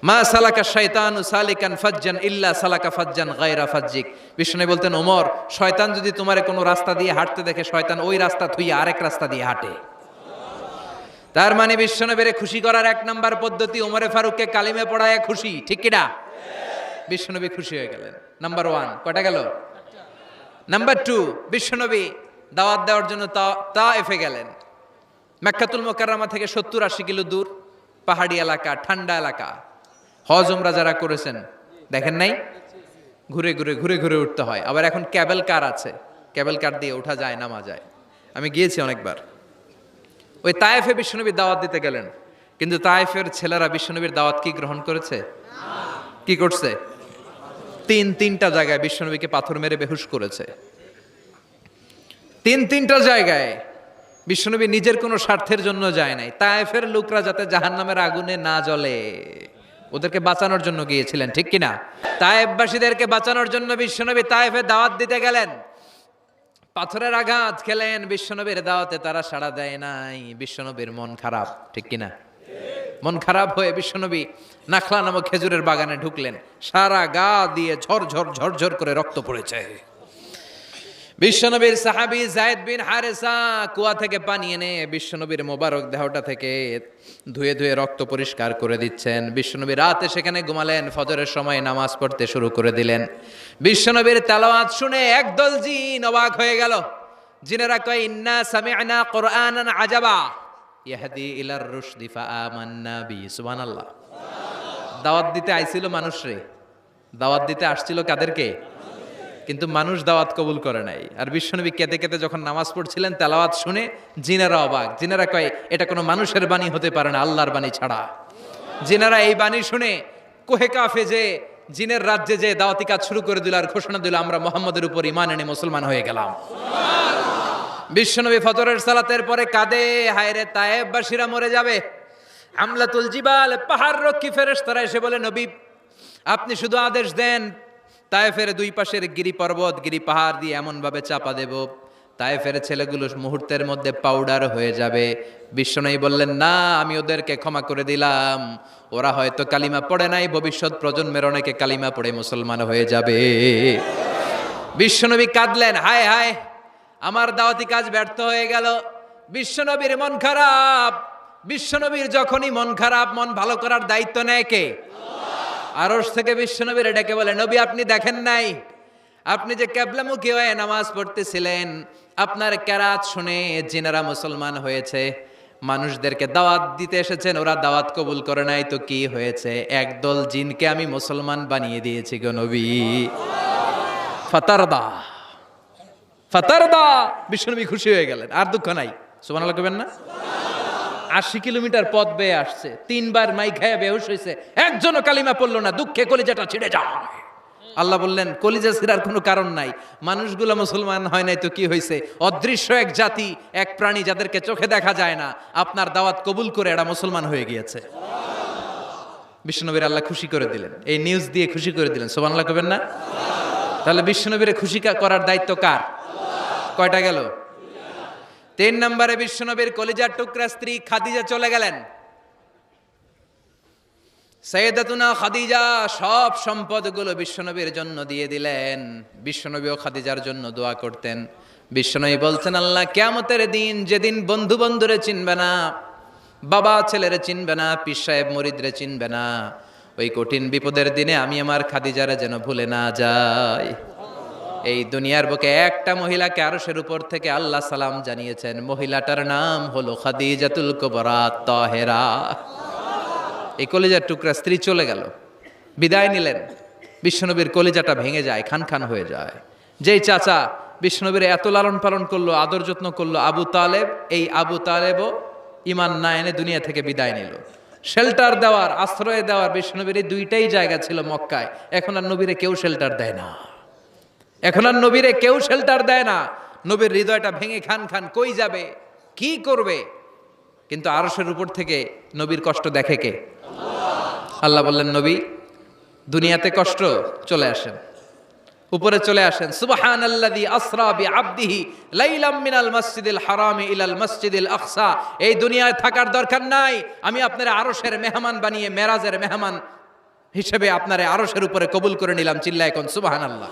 মা সালাকা শাইতানু সালিকান ফাজ্জান ইল্লা সালাকা ফাজ্জান গায়রা ফাজ্জিক। বিষ্ণু বলতেন, ওমর, শয়তান যদি তোমারে কোনো রাস্তা দিয়ে হাঁটতে দেখে, শয়তান ওই রাস্তা থুইয়া আরেক রাস্তা দিয়ে হাঁটে। তার মানে বিশ্বনবীরে খুশি করার এক নাম্বার পদ্ধতি ওমরে ফারুককে কালিমে পড়ায় খুশি, ঠিক কি না? বিশ্বনবী খুশি হয়ে গেলেন। নাম্বার 1 কয়টা গেল? নাম্বার 2, বিশ্বনবী দাওয়াত দেওয়ার জন্য তায়েফে গেলেন। মক্কাতুল মুকাররমা থেকে 70-80 কিলো দূর, পাহাড়ি এলাকা, ঠান্ডা এলাকা। হজ উমরা যারা করেছেন দেখেন নাই, ঘুরে ঘুরে উঠতে হয়। আবার এখন ক্যাবেল কার আছে, ক্যাবেল কার দিয়ে ওঠা যায়, নামা যায়। আমি গিয়েছি অনেকবার। ওই তায়েফে বিশ্বনবীর দাওয়াত দিতে গেলেন, কিন্তু তায়েফের ছেলেরা বিশ্বনবীর দাওয়াত কি গ্রহণ করেছে? কি করছে? তিনটা জায়গায় বিশ্বনবীকে পাথর মেরে বেহুশ করেছে। তিনটা জায়গায় বিশ্বনবী নিজের কোনো স্বার্থের জন্য যায় নাই, তায়েফের লোকরা যাতে জাহান্নামের আগুনে না জ্বলে ওদেরকে বাঁচানোর জন্য গিয়েছিলেন, ঠিক কিনা? তায়েফবাসীদেরকে বাঁচানোর জন্য বিশ্বনবী তায়েফে দাওয়াত দিতে গেলেন। পাথরের আঘাত খেলেন, বিশ্বনবীর দাওয়াতে তারা সাড়া দেয় নাই। বিশ্বনবীর মন খারাপ, ঠিক কিনা? মন খারাপ হয়ে বিশ্বনবী নাখলা নামক খেজুরের বাগানে ঢুকলেন। সারা গা দিয়ে ঝরঝর করে রক্ত পড়েছে। বিশ্বনবীর সাহাবী যায়েদ বিন হারেসা কুয়া থেকে পানি এনে বিশ্বনবীর মোবারক দেহটা থেকে ধুয়ে রক্ত পরিষ্কার করে দিচ্ছেন। বিশ্বনবী রাতে সেখানে ঘুমালেন, ফজরের সময় নামাজ পড়তে শুরু করে দিলেন। বিশ্বনবীর তেলাওয়াত শুনে একদল জিন অবাক হয়ে গেল। জিনেরা কয়, ইন্না সামি'না কুরআনান আজাবা ইয়াহদি ইলার রুশদি ফাআমান্না বি। সুবহানাল্লাহ। দাওয়াত দিতে আইছিল মানুষরে, দাওয়াত দিতে আসছিল কাদেরকে? কিন্তু মানুষ দাওয়াত কবুল করে নাই। আর বিশ্বনবী কেঁদে কেঁদে যখন নামাজ পড়ছিলেন, তেলাওয়াত শুনে জিনেরা অবাক। জিনেরা কয়, এটা কোনো মানুষের বাণী হতে পারে না, আল্লাহর বাণী ছাড়া। জিনেরা এই বাণী শুনে কোহে কাফে যে জিনের রাজ্যে যে দাওয়াতি কাজ শুরু করে দিল আর ঘোষণা দিল, আমরা মুহাম্মদের উপর ঈমান এনে মুসলমান হয়ে গেলাম। বিশ্বনবী ফজরের সালাতের পরে কাঁদে, হায়রে তায়েফবাসীরা মরে যাবে। হামলাতুল জিবাল, পাহাড় রক্ষী ফেরেশতারা এসে বলে, নবী আপনি শুধু আদেশ দেন, তায়েফের দুই পাশের গিরি পর্বত, গিরি পাহাড় দিয়ে এমন ভাবে চাপা দেব, তায়েফের ছেলেগুলো মুহূর্তের মধ্যে পাউডার হয়ে যাবে। বিশ্বনবী বললেন, না, আমি ওদেরকে ক্ষমা করে দিলাম, ওরা হয়তো কালিমা পড়ে নাই, ভবিষ্যৎ প্রজন্মের অনেকে কালিমা পড়ে মুসলমান হয়ে যাবে। বিশ্বনবী কাঁদলেন, হায় হায়, আমার দাওয়াতি কাজ ব্যর্থ হয়ে গেল। বিশ্বনবীর মন খারাপ। বিশ্বনবীর যখনই মন খারাপ, মন ভালো করার দায়িত্ব নেয় কে? আরশ থেকে বিশ্বনবীর ডেকে বলে, নবী আপনি দেখেন নাই, আপনি যে কিবলামুখী হয়ে নামাজ পড়তেছিলেন, আপনার কেরাত শুনে জিনেরা মুসলমান হয়েছে। মানুষদেরকে দাওয়াত দিতে এসেছেন, ওরা দাওয়াত কবুল করে নাই, তো কি হয়েছে? একদল জিনকে আমি মুসলমান বানিয়ে দিয়েছি গো নবী। ফাতারদা। বিশ্বনবী খুশি হয়ে গেলেন, আর দুঃখ নাই। সুবহানাল্লাহ কইবেন না? 80 কিলোমিটার পথ বেয়ে আসছে, 3বার মাই খায়া বেহুশ হয়েছে, একজনও কালিমা পড়লো না, দুঃখে কলিজাটা ছিঁড়ে যায়। আল্লাহ বললেন কলিজা ছিঁড়ার কোনো কারণ নাই, মানুষগুলো মুসলমান হয় নাই তো কি হয়েছে? অদৃশ্য এক জাতি, এক প্রাণী যাদেরকে চোখে দেখা যায় না, আপনার দাওয়াত কবুল করে এরা মুসলমান হয়ে গিয়েছে। বিশ্বনবীর আল্লাহ খুশি করে দিলেন, এই নিউজ দিয়ে খুশি করে দিলেন। সুবহানাল্লাহ কবেন না? তাহলে বিশ্বনবীরে খুশি করার দায়িত্ব কার? কয়টা গেল? 3 নম্বরে বিশ্বনবীর কলিজার টুকরা স্ত্রী খাদিজা চলে গেলেন। সাইয়েদাতুনা খাদিজা সব সম্পদগুলো বিশ্বনবীর জন্য দিয়ে দিলেন। বিশ্বনবীও খাদিজার জন্য দোয়া করতেন। বিশ্বনবী বলছেন, আল্লাহ কিয়ামতের দিন, যেদিন বন্ধু বন্ধুরে চিনবে না, বাবা ছেলেরে চিনবে না, পীর সাহেব মুরিদরে চিনবে না, ওই কঠিন বিপদের দিনে আমি আমার খাদিজারে যেন ভুলে না যাই। এই দুনিয়ার বুকে একটা মহিলাকে আরশের উপর থেকে আল্লাহ সালাম জানিয়েছেন, মহিলাটার নাম হলো খাদিজাতুল কুবরা তাহেরা। এই কলিজার টুকরা স্ত্রী চলে গেল, বিদায় নিলেন। বিশ্বনবীর কলিজাটা ভেঙে যায়, খান খান হয়ে যায়। যেই চাচা বিশ্বনবীর এত লালন পালন করলো, আদর যত্ন করলো, আবু তালেব, এই আবু তালেবও ইমান না এনে দুনিয়া থেকে বিদায় নিল। শেল্টার দেওয়ার, আশ্রয় দেওয়ার বিশ্বনবীর এই দুইটাই জায়গা ছিল মক্কায়। এখন আর নবীরে কেউ শেল্টার দেয় না, এখন আর নবীরে কেউ শেল্টার দেয় না। নবীর হৃদয়টা ভেঙে খান খান, কই যাবে, কি করবে? কিন্তু আরশের উপর থেকে নবীর কষ্ট দেখে কে? আল্লাহ বললেন, নবী দুনিয়াতে কষ্ট, চলে আসেন, উপরে চলে আসেন। সুবহানাল্লাযী আসরা বিআবদিহি লাইলাম মিনাল মাসজিদিল হারামি ইলাল মাসজিদিল আকসা। এই দুনিয়ায় থাকার দরকার নাই, আমি আপনারে আরশের মেহমান বানিয়ে মেরাজের মেহমান হিসেবে আপনারে আরশের উপরে কবুল করে নিলাম। চিল্লায় কোন সুবহানাল্লাহ।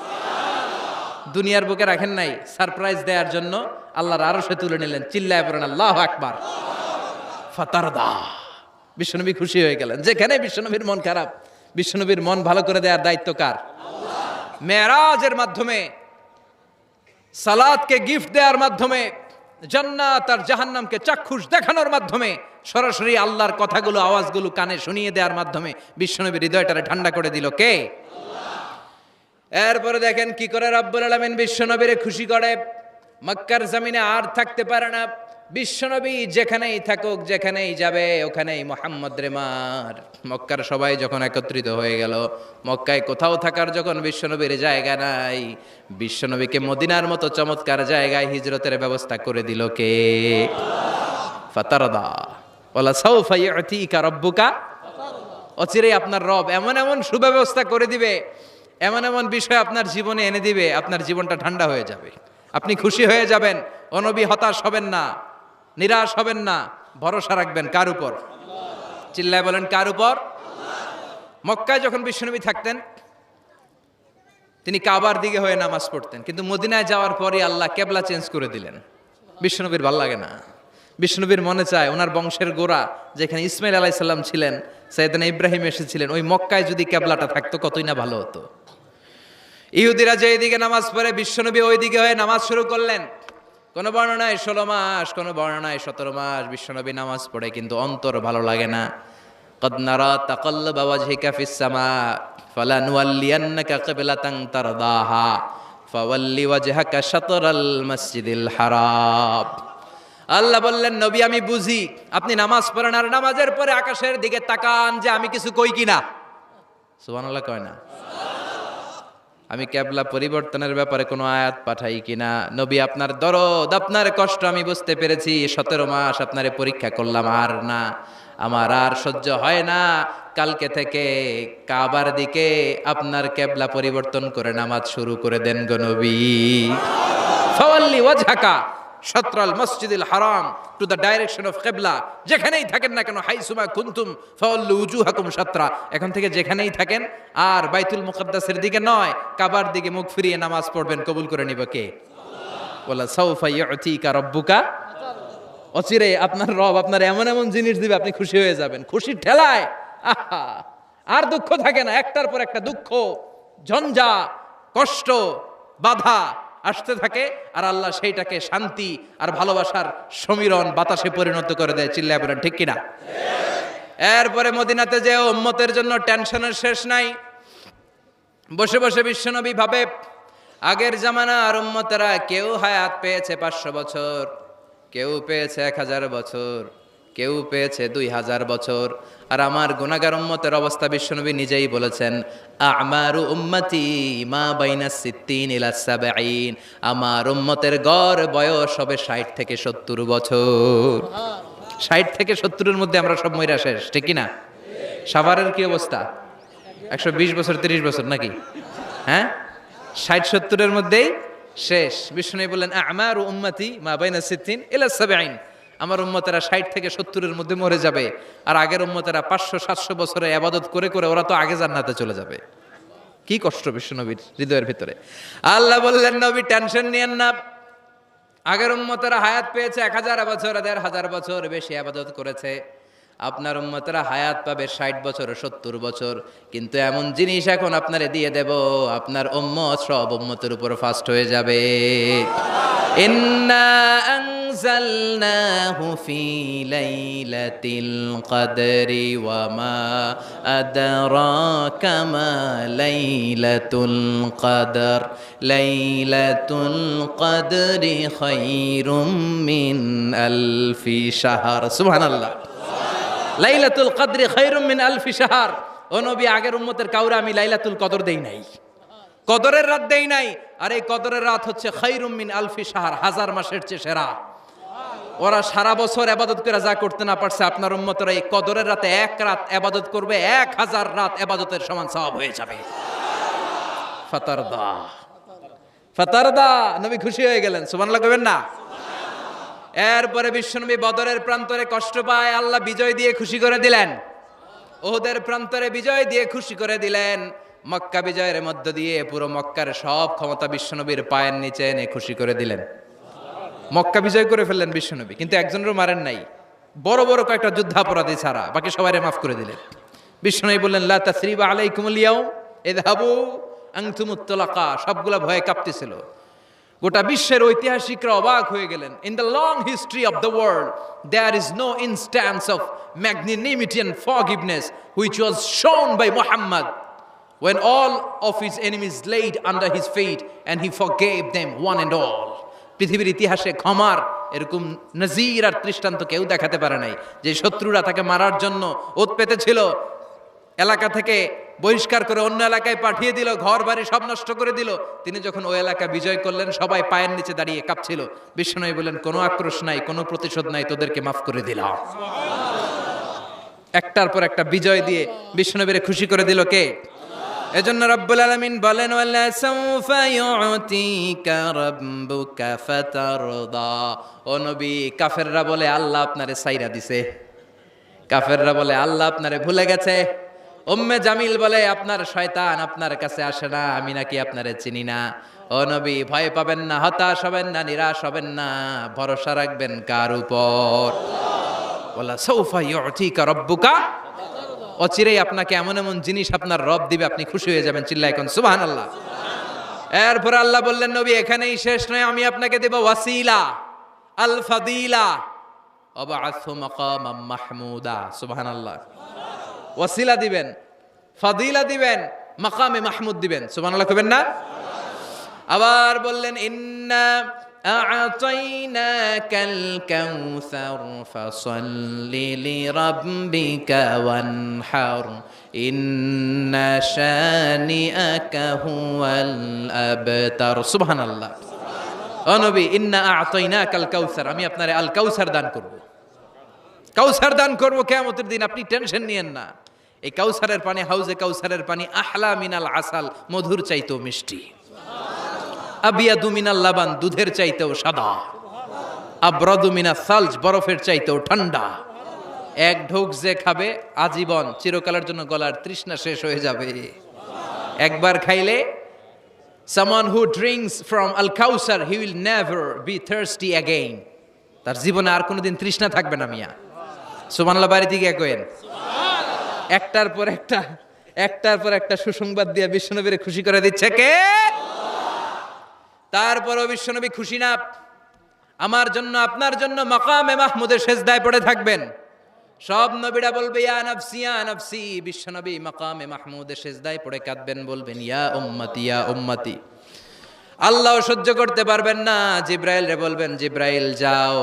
দুনিয়ার বুকে রাখেন নাই, সারপ্রাইজ দেওয়ার জন্য আল্লাহর আরশে তুলে নিলেন। চিল্লায় পড়েন আল্লাহু আকবার। ফাতারদা, বিশ্বনবী খুশি হয়ে গেলেন। যেখানে বিশ্বনবীর মন খারাপ, বিশ্বনবীর মন ভালো করে দেওয়ার দায়িত্ব কার? মেরাজের মাধ্যমে, সালাতকে গিফট দেওয়ার মাধ্যমে, জান্নাত আর জাহান্নামকে চাক্ষুষ দেখানোর মাধ্যমে, সরাসরি আল্লাহর কথাগুলো, আওয়াজগুলো কানে শুনিয়ে দেওয়ার মাধ্যমে বিশ্বনবীর হৃদয়টারে ঠান্ডা করে দিল কে? এরপরে দেখেন কি করে রব্বুল আলামিন বিশ্বনবীরে খুশি করে। মক্কার জমিনে আর থাকতে পারে না, বিশ্বনবী যেখানেই থাকুক, যেখানেই যাবে, ওখানেই মুহাম্মদ রে মার। মক্কার সবাই যখন একত্রিত হয়ে গেল, মক্কায় কোথাও থাকার যখন বিশ্বনবীর জায়গা নাই, বিশ্বনবীকে মদিনার মতো চমৎকার জায়গায় হিজরতের ব্যবস্থা করে দিল কে? ফাতারদা ওয়ালা সাউফা ইউতিকা রাব্বুকা। অচিরেই আপনার রব এমন এমন সুব্যবস্থা করে দিবে, এমন এমন বিষয় আপনার জীবনে এনে দিবে, আপনার জীবনটা ঠান্ডা হয়ে যাবে, আপনি খুশি হয়ে যাবেন। ও নবী, হতাশ হবেন না, নিরাশ হবেন না, ভরসা রাখবেন কার উপর? চিল্লায় বলেন কার উপর? মক্কায় যখন বিশ্বনবী থাকতেন, তিনি কাবার দিকে হয়ে নামাজ পড়তেন, কিন্তু মদিনায় যাওয়ার পরে আল্লাহ কেবলা চেঞ্জ করে দিলেন। বিশ্বনবীর ভাল লাগে না, বিশ্বনবীর মনে চায় ওনার বংশের গোড়া যেখানে ইসমাইল আলাইহিস সালাম ছিলেন, সাইয়েদনা ইব্রাহিম এসেছিলেন, ওই মক্কায় যদি কেবলাটা থাকতো কতই না ভালো হতো। ইহুদিরা যে এদিকে নামাজ পড়ে, বিশ্বনবী ওই দিকে হয়ে নামাজ শুরু করলেন। কোন বর্ণনায় 16 মাস, কোন বর্ণনায় 17 মাস বিশ্বনবী নামাজ পড়ে, কিন্তু অন্তর ভালো লাগে না। قد نرى تقلب وجهك في السماء فلنولينك قبلة ترضاها فول وجهك شطر المسجد الحرام। আল্লাহ বললেন, নবী আমি বুঝি আপনি নামাজ পড়েন, আর নামাজের পরে আকাশের দিকে তাকান যে আমি কিছু কই কিনা। সুবহানাল্লাহ কয় না? আমি কেবলা পরিবর্তনের ব্যাপারে কোনো আয়াত পাঠাই কিনা। নবী আপনার দরদ, আপনার কষ্ট আমি বুঝতে পেরেছি। 17 মাস আপনারে পরীক্ষা করলাম, আর না, আমার আর সহ্য হয় না। কালকে থেকে কাবার দিকে আপনার কেবলা পরিবর্তন করে নামাজ শুরু করে দেন গো নবী। ফাওয়াল্লি ওয়াজহাকা শাতরাল মসজিদিল হারাম, টু দ্য ডাইরেকশন অফ কিবলা। যেখানেই থাকেন না কেন, হাইসুমা কুনতুম ফাওয়াল্লু উজুহাকুম শাতরা, এখন থেকে যেখানেই থাকেন আর বাইতুল মুকাদ্দাসের দিকে নয়, কাবার দিকে মুখ ফিরিয়ে নামাজ পড়বেন। কবুল করে নিব কে? ওয়ালা সাউফা ইউতিকা রাব্বুকা। অচিরে আপনার রব আপনার এমন এমন জিনিস দিবে, আপনি খুশি হয়ে যাবেন। খুশির ঠেলায় আহা, আর দুঃখ থাকে না, একটার পর একটা দুঃখ, ঝঞ্ঝা, কষ্ট, বাধা আসতে থাকে, আর আল্লাহ সেইটাকে শান্তি আর ভালোবাসার সমীরণ বাতাসে পরিণত করে দেয়। চিল্লায় বলেন ঠিক কিনা? এরপরে মদিনাতে যে উম্মতের জন্য টেনশনের শেষ নাই। বসে বসে বিশ্বনবী ভাবে, আগের জামানার উম্মতেরা কেউ হায়াত পেয়েছে 500 বছর, কেউ পেয়েছে 1000 বছর, কেউ পেয়েছে 2000 বছর। আর আমার গুনাহগার উম্মতের অবস্থা বিশ্বনবী নিজেই বলেছেন, আমারু উম্মতি মা বাইনা সিত্তিন ইলা সাবঈন, আমার উম্মতের গড় বয়স হবে 60 থেকে 70 বছর। 60 থেকে 70-এর মধ্যে আমরা সব মইরা শেষ, ঠিক কি না? সাভারের কি অবস্থা? 120 বছর 30 বছর নাকি? হ্যাঁ, 60-70-এর মধ্যেই শেষ। বিষ্ণু বললেন আমারু উম্মতি মা বাইনা সিত্তিন ইলা সাবঈন, আমার উম্মতেরা 60 থেকে 70-এর মধ্যে মরে যাবে। আর আগের উম্মতেরা 500-700 বছরে ইবাদত করে করে ওরা তো আগে জান্নাতে চলে যাবে। কি কষ্ট বিশ্বনবীর হৃদয়ের ভিতরে। আল্লাহ বললেন নবী টেনশন নিয়েন না, আগের উম্মতেরা হায়াত পেয়েছে 1000 বছর, 1500 বছর বেশি ইবাদত করেছে। আপনার উম্মতেরা হায়াত পাবে 60 বছর 70 বছর। কিন্তু এমন জিনিস এখন আপনারে দিয়ে দেব, আপনার উম্মত সব উম্মতের উপর ফাস্ট হয়ে যাবে। ইন্না আনজালনাহু ফি লাইলাতিল কদরি ওয়া মা আদরাকা মা লাইলাতুল কদর, লাইলাতুল কদরি খায়রুম মিন আলফি শাহর। সুবহানাল্লাহ। লাইলাতুল কদরি খায়রুম মিন আলফি শাহর। ও নবী, আগের উম্মতের কাউরে আমি লাইলাতুল কদর দেই নাই, কদরের রাত দেই নাই। আর এই কদরের রাত হচ্ছে খায়রুম মিন আলফি শাহর, 1000 মাসের চেয়ে সেরা। ওরা সারা বছর ইবাদত করে যা করতে না পারছে, আপনার উম্মতরা এই কদরের রাতে এক রাত ইবাদত করবে, 1000 রাত ইবাদতের সমান সওয়াব হয়ে যাবে। ফাতারদা, ফাতারদা, নবী খুশি হয়ে গেলেন। সুবহানাল্লাহ কইবেন না? এরপরে বিশ্বনবী বদরের প্রান্তরে কষ্ট পায়, আল্লাহ বিজয় দিয়ে খুশি করে দিলেন। ওহুদের প্রান্তরে বিজয় দিয়ে খুশি করে দিলেন। মক্কা বিজয়ের মধ্য দিয়ে পুরো মক্কার সব ক্ষমতা বিশ্বনবীর পায়ের নিচে এনে খুশি করে দিলেন। মক্কা বিজয় করে ফেললেন বিশ্বনবী, কিন্তু একজনেরও মারেন নাই, বড় বড় কয়েকটা যুদ্ধাপরাধী ছাড়া বাকি সবাইরে মাফ করে দিলেন। বিশ্বনবী বললেন লা তাসরিবা আলাইকুমুল ইয়াউম ইযহাবু আনতুমুত তুলাকা। সবগুলা ভয়ে কাঁপতেছিল। গোটা বিশ্বের ঐতিহাসিকরা অবাক হয়ে গেলেন। In the long history of the world there is no instance of magnanimity and forgiveness which was shown by Muhammad when all of his enemies laid under his feet and he forgave them one and all. পৃথিবীর ইতিহাসে ক্ষমার এরকম নজির আর দৃষ্টান্ত কেউ দেখাতে পারে নাই। যে শত্রুরা তাকে মারার জন্য ওত পেতেছিল, এলাকা থেকে বহিষ্কার করে অন্য এলাকায় পাঠিয়ে দিল, ঘর বাড়ি সব নষ্ট করে দিল, তিনি যখন ওই এলাকা বিজয় করলেন সবাই পায়ের নিচে দাঁড়িয়ে কাঁপছিল। বিশ্বনবী বললেন কোনো আক্রোশ নাই, কোনো প্রতিশোধ নাই, তোদেরকে মাফ করে দিলাম। একটার পর একটা বিজয় দিয়ে বিশ্বনবীরে খুশি করে দিল কে? এজন্য রব্বুল আলামিন বলেন ওয়ালা সাউফা ইউতিকা রাব্বুকা ফাতারদা। ও নবী, কাফেররা বলে আল্লাহ আপনারে সাইরা দিছে, কাফেররা বলে আল্লাহ আপনারে ভুলে গেছে। উম্মে জামিল বলে আপনার শয়তান আপনার কাছে আসে না, আমি নাকি আপনারে চিনি না। ও নবী, ভয় পাবেন না, হতাশ হবেন না, নিরাশ হবেন না, ভরসা রাখবেন কার উপর? ওয়ালা সাউফা ইউতিকা রাব্বুকা, অচিরেই আপনাকে এমন এমন জিনিস আপনার রব দিবে, আপনি খুশি হয়ে যাবেন। চিল্লায় কোন সুবহানাল্লাহ। এরপর আল্লাহ বললেন নবী এখানেই শেষ নয়, আমি আপনাকে দেব ওয়াসিলা আল ফাদিলা ওয়াবআসহু মাকামাম মাহমুদা। সুবহানাল্লাহ। ওয়াসিলা দিবেন, ফাদিলা দিবেন, মাকামে মাহমুদ দিবেন। সুবহানাল্লাহ কইবেন না? আবার বললেন ইন্না আ'তাইনাকাল কাউসার ফাসাল্লি লিরাব্বিকা ওয়ানহার ইন্না শানিআকা হুয়াল আবতার। সুবহানাল্লাহ। ও নবী, ইন্না আ'তাইনাকাল কাউসার, আমি আপনারে আল কাউসার দান করব। কাউসার দান করব কিয়ামতের দিন, আপনি টেনশন নিয়েন না। এই কাউসারের পানি, হাউজে কাউসারের পানি আহলা মিনাল আসাল, মধুর চাইতেও মিষ্টি। আবিয়াদু মিনাল লাবান, দুধের চাইতেও সাদা। আবরাদু মিনাস সালজ, বরফের চাইতেও ঠান্ডা। এক ঢোক যে খাবে আজীবন, চিরকালের জন্য গলার তৃষ্ণা শেষ হয়ে যাবে। একবার খাইলে someone who drinks from al-Kausar, he will never be thirsty again. তার জীবনে আর কোনোদিন তৃষ্ণা থাকবে না। মিয়া সুবহানাল্লাহ বাড়িতে গিয়ে কইেন। একটার পর একটা সুসংবাদ দিয়ে বিশ্বনবীরে খুশি করে দিচ্ছে কে? তারপরও বিশ্বনবী খুশি না। আমার জন্য আপনার জন্য মাকামে মাহমুদের সেজদায় পড়ে থাকবেন। সব নবীরা বলবে ইয়া নাফসি ইয়া নাফসি, বিশ্বনবী মাকামে মাহমুদের সেজদায় পড়ে কাঁদবেন, বলবেন ইয়া উম্মতি ইয়া উম্মতি। আল্লাহ সহ্য করতে পারবেন না, জিব্রাইল রে বলবেন জিব্রাইল যাও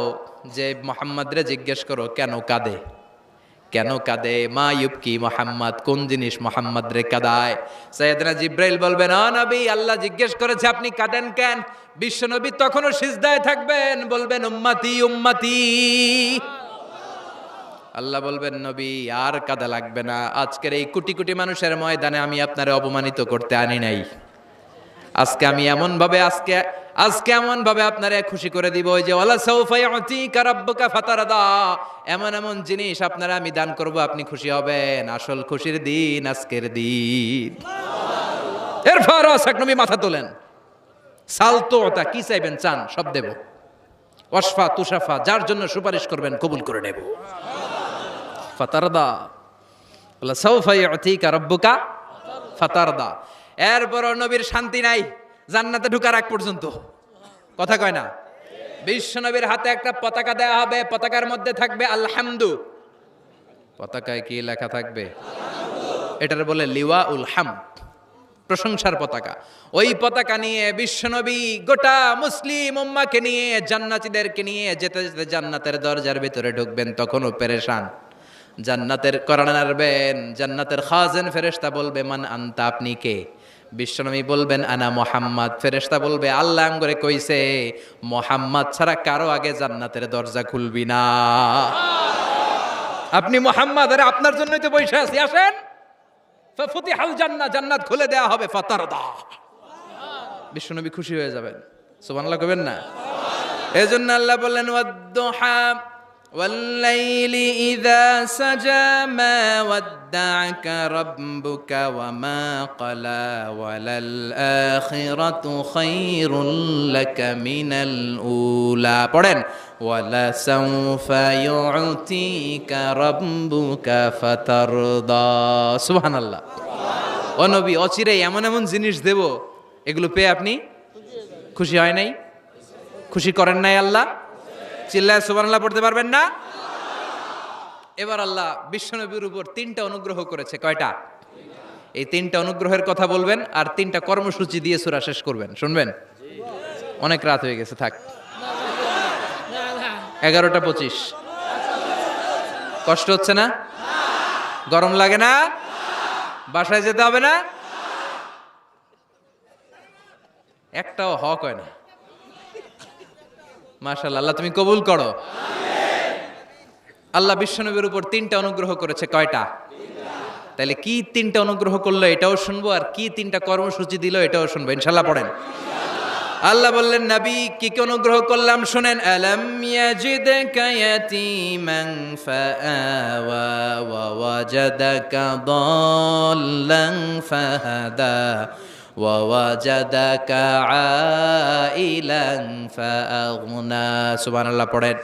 যে মোহাম্মদ রে জিজ্ঞেস করো কেন কাঁদে, কেন কাঁদে, মা ইউবকি মোহাম্মদ, কোন জিনিস মোহাম্মদ রে কাঁদায়। সাইয়েদনা জিব্রাইল বলবেন, ও নবী, আল্লাহ জিজ্ঞেস করেছে আপনি কাঁদেন কেন? বিশ্ব নবী তখনও সিজদায় থাকবেন, বলবেন উম্মতি উম্মতি। আল্লাহ বলবেন, নবী আর কাঁদা লাগবে না, আজকের এই কোটি কোটি মানুষের ময়দানে আমি আপনারে অপমানিত করতে আনি নাই। আজকে আমি এমন ভাবে আজকে এমন ভাবে আপনারে খুশি করে দিব, ওই যে ওয়ালা সাউফা ইউতিকা রাব্বুকা ফাতারদা, এমন এমন জিনিস আপনারা আমি দান করব, আপনি খুশি হবেন। আসল খুশির দিন আজকের দিন। এরপর নবী মাথা তোলেন, সালতোতা, কি চাইবেন চান সব দেব, ওয়াসফা তুষাফা, যার জন্য সুপারিশ করবেন কবুল করে নেব। ফাতারদা, ওয়ালা সাউফা ইউতিকা রাব্বুকা ফাতারদা। এরপর নবীর শান্তি নাই জান্নাতে ঢোকার আগ পর্যন্ত, কথা কয় না। বিশ্ব নবীর হাতে একটা পতাকা দেওয়া হবে, পতাকার মধ্যে থাকবে আলহামদু। পতাকায় কি লেখা থাকবে? এটার বলে লিওয়া উল হামদ, প্রশংসার পতাকা। ওই পতাকা নিয়ে বিশ্ব নবী গোটা মুসলিম উম্মাকে নিয়ে, জান্নাতীদেরকে নিয়ে যেতে যেতে জান্নাতের দরজার ভিতরে ঢুকবেন, তখনও পেরেশান। জান্নাতের কোরআন নাড়বেন, জান্নাতের খাজেন ফেরেশতা বলবে, মান আনতা, আপনি কে? বিশ্বনবী বলবেন, আনা মোহাম্মদ। ফেরেশতা বলবে, আল্লাহ আমগরে কইছে মোহাম্মদ ছাড়া কারো আগে জান্নাতের দরজা খুলবি না। আপনি মোহাম্মদ, আরে আপনার জন্যই তো বসে আছি, আসেন। ফাফুতিহাল জান্নাহ, জান্নাত খুলে দেয়া হবে। ফাতারদা, বিশ্বনবী খুশি হয়ে যাবেন। সুবহানাল্লাহ কইবেন না? এজন্য আল্লাহ বললেন, ওয়াদ-দুহা والليل إذا سجى ما ودعك ربك وما قلى وللآخرة خير لك من الأولى পড়েন ولسوف يعطيك ربك فترضى সুবহানাল্লাহ। ও নবী, অচিরে এমন এমন জিনিস দেব, এগুলো পেয়ে আপনি খুশি হয় নাই? খুশি করেন নাই আল্লাহ? চিল্লায় সুবহানাল্লাহ পড়তে পারবেন না? এবার আল্লাহ বিশ্বনবীর উপর 3টা অনুগ্রহ করেছে। কয়টা? এই 3টা অনুগ্রহের কথা বলবেন আর 3টা কর্মসূচি দিয়ে সূরা শেষ করবেন। শুনবেন? অনেক রাত হয়ে গেছে, থাক। 11:25। কষ্ট হচ্ছে না? গরম লাগে না? বাসায় যেতে হবে না? একটাও হক হয় না। মাশাআল্লাহ, আল্লাহ তুমি কবুল করো। আল্লাহ বিশ্বনবীর উপর 3টা অনুগ্রহ করেছে। কয়টা? তাহলে কি 3টা অনুগ্রহ করলো এটাও শুনবো, আর কি 3টা কর্মসূচি দিল এটাও শুনবো ইনশাআল্লাহ। পড়েন। আল্লাহ বললেন, নবী কি কি অনুগ্রহ করলাম শুনেন। আলাম ইয়াজিদকা ইয়াতীমান ফাআওয়া ওয়া ওয়াজাদাকা দাল্লান ফাহাদা ওয়া ওয়াজাদাকা আইলান ফাআগনা। সুবহানাল্লাহ পড়েন।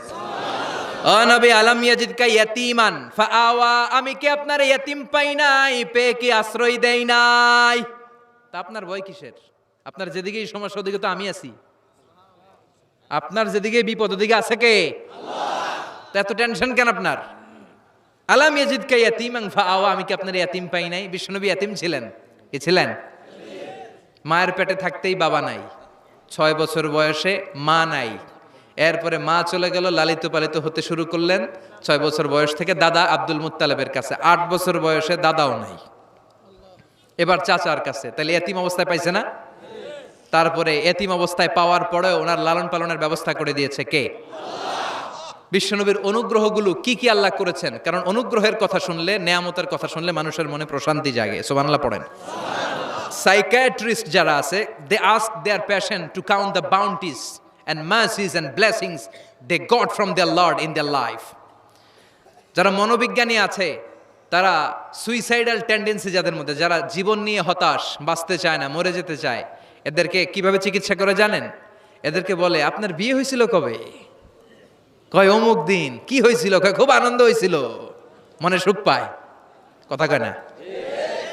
ও নবী, আলাম ইয়াজিদকা ইয়াতীমান ফাআওয়া, আমি কি আপনার ইয়াতীম পাই নাই, পেয়ে কি আশ্রয় দেই নাই? তা আপনার ভয় কিসের? আপনার যেদিকেই সমস্যা ওদিকে তো আমি আছি। আপনার যেদিকে বিপদ ওদিকে আছে কে? আল্লাহ। তা এত টেনশন কেন আপনার? আলাম ইয়াজিদকা ইয়াতীমান ফাআওয়া, আমি কি আপনার ইয়াতীম পাই নাই? বিশ্বনবী ইয়াতীম ছিলেন? কি ছিলেন? মায়ের পেটে থাকতেই বাবা নাই, 6 বছর বয়সে মা নাই, এরপরে মা চলে গেল, লালিত পালিত হতে শুরু করলেন 6 বছর বয়স থেকে দাদা আব্দুল মুত্তালিবের কাছে, 8 বছর বয়সে দাদাও নাই, এবার চাচার কাছে। তাহলে এতিম অবস্থায় পাইছে না? তারপরে এতিম অবস্থায় পাওয়ার পরে ওনার লালন পালনের ব্যবস্থা করে দিয়েছে কে? বিশ্বনবীর অনুগ্রহগুলো কি কি আল্লাহ করেছেন, কারণ অনুগ্রহের কথা শুনলে, নেয়ামতের কথা শুনলে মানুষের মনে প্রশান্তি জাগে। সুবহানাল্লাহ পড়েন। সাইকিয়াট্রিস্ট যারা আছে, they ask their patient to count the bounties and mercies and blessings they got from their Lord in their life. যারা মনোবিজ্ঞানী আছে, তারা সুইসাইডাল টেন্ডেন্সি যাদের মধ্যে, যারা জীবন নিয়ে হতাশ, বাঁচতে চায় না, মরে যেতে চায়, এদেরকে কিভাবে চিকিৎসা করে জানেন? এদেরকে বলে, আপনার বিয়ে হয়েছিল কবে? কয় অমুক দিন। কি হয়েছিল? কয় খুব আনন্দ হয়েছিল, মনে সুখ পায়। কথা কয় না?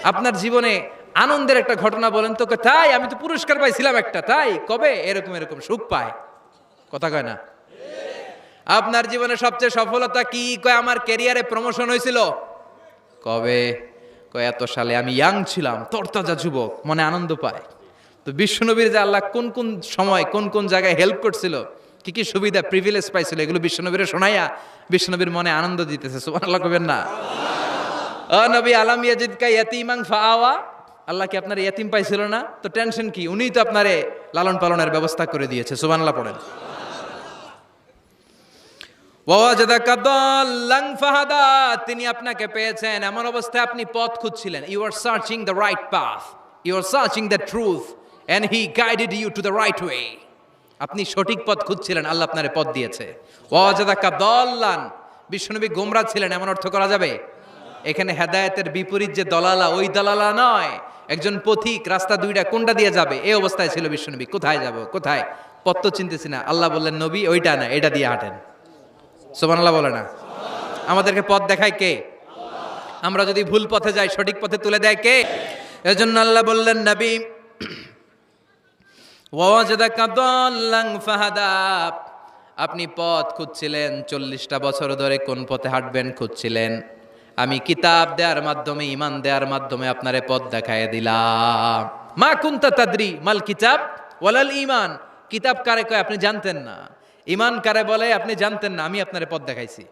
আপনার জীবনে আনন্দের একটা ঘটনা বলেন তো। তাই আমি তো পুরস্কার পাইছিলাম একটা। তাই কবে? এরকম এরকম সুখ পায়। কথা কয় না? আপনার জীবনে সবচেয়ে সফলতা কি? কয় আমার ক্যারিয়ারে প্রমোশন হয়েছিল। কবে? কয় এত সালে, আমি ইয়াং ছিলাম, তরতাজা যুবক, মনে আনন্দ পায়। তো বিশ্বনবীর যে আল্লাহ কোন কোন সময় কোন কোন জায়গায় হেল্প করছিল, কি কি সুবিধা প্রিভিলেজ পাইছিল এগুলো বিশ্বনবীরে শোনাইয়া বিশ্বনবীর মনে আনন্দ দিতেছে, সুবহানাল্লাহ কইবেন না? ও নবী, আলাম ইয়াজিদকা ইয়াতীমান ফাআওয়া, আল্লাহ কি আপনার ইয়াতিম পাইছিল না? তো টেনশন কি, উনিই তো আপনারে লালন পালনের ব্যবস্থা করে দিয়েছে, সুবহানাল্লাহ পড়েন। ওয়াজাদাকা দাল্লান ফাহাদা, তিনি আপনাকে পেয়েছেন এমন অবস্থায় আপনি পথ খুঁজছিলেন। You are searching the right path, you are searching the truth and he guided you to the right way. আপনি সঠিক পথ খুঁজছিলেন, আল্লাহ আপনারে পথ দিয়েছে। ওয়াজাদাকা দাল্লান, বিশ্বনবী গোমরা ছিলেন এমন অর্থ করা যাবে? এখানে হেদায়েতের বিপরীত যে দলালা, ওই দলালা নয়, একজন পথিক, রাস্তা দুইটা কোনটা দিয়ে যাবে এই অবস্থায় ছিল বিশ্বনবী। কোথায় যাব, কোথায়, পথ তো চিনতেছি না। আল্লাহ বললেন নবী ওইটা না, এটা দিয়ে হাঁটেন। সুবহানাল্লাহ বলে না? আমাদেরকে পথ দেখায় কে? আমরা যদি ভুল পথে যাই সঠিক পথে তুলে দেয় কে? এজন্য আল্লাহ বললেন নবী ওয়াজাদাকা দাল্লান ফাহাদা, আপনি পথ খুঁজছিলেন 40টা বছর ধরে কোন পথে হাঁটবেন খুঁজছিলেন। আমি কিতাব দেওয়ার মাধ্যমে, ঈমান দেওয়ার মাধ্যমে আপনারে পথ দেখায় দিলাম। মা কুনতা তাদরি মাল কিতাব ওয়ালাল ঈমান, কিতাব কারে কয় আপনি জানতেন না, ঈমান কারে বলে আপনি জানতেন না, আমি আপনারে পথ দেখাইছি।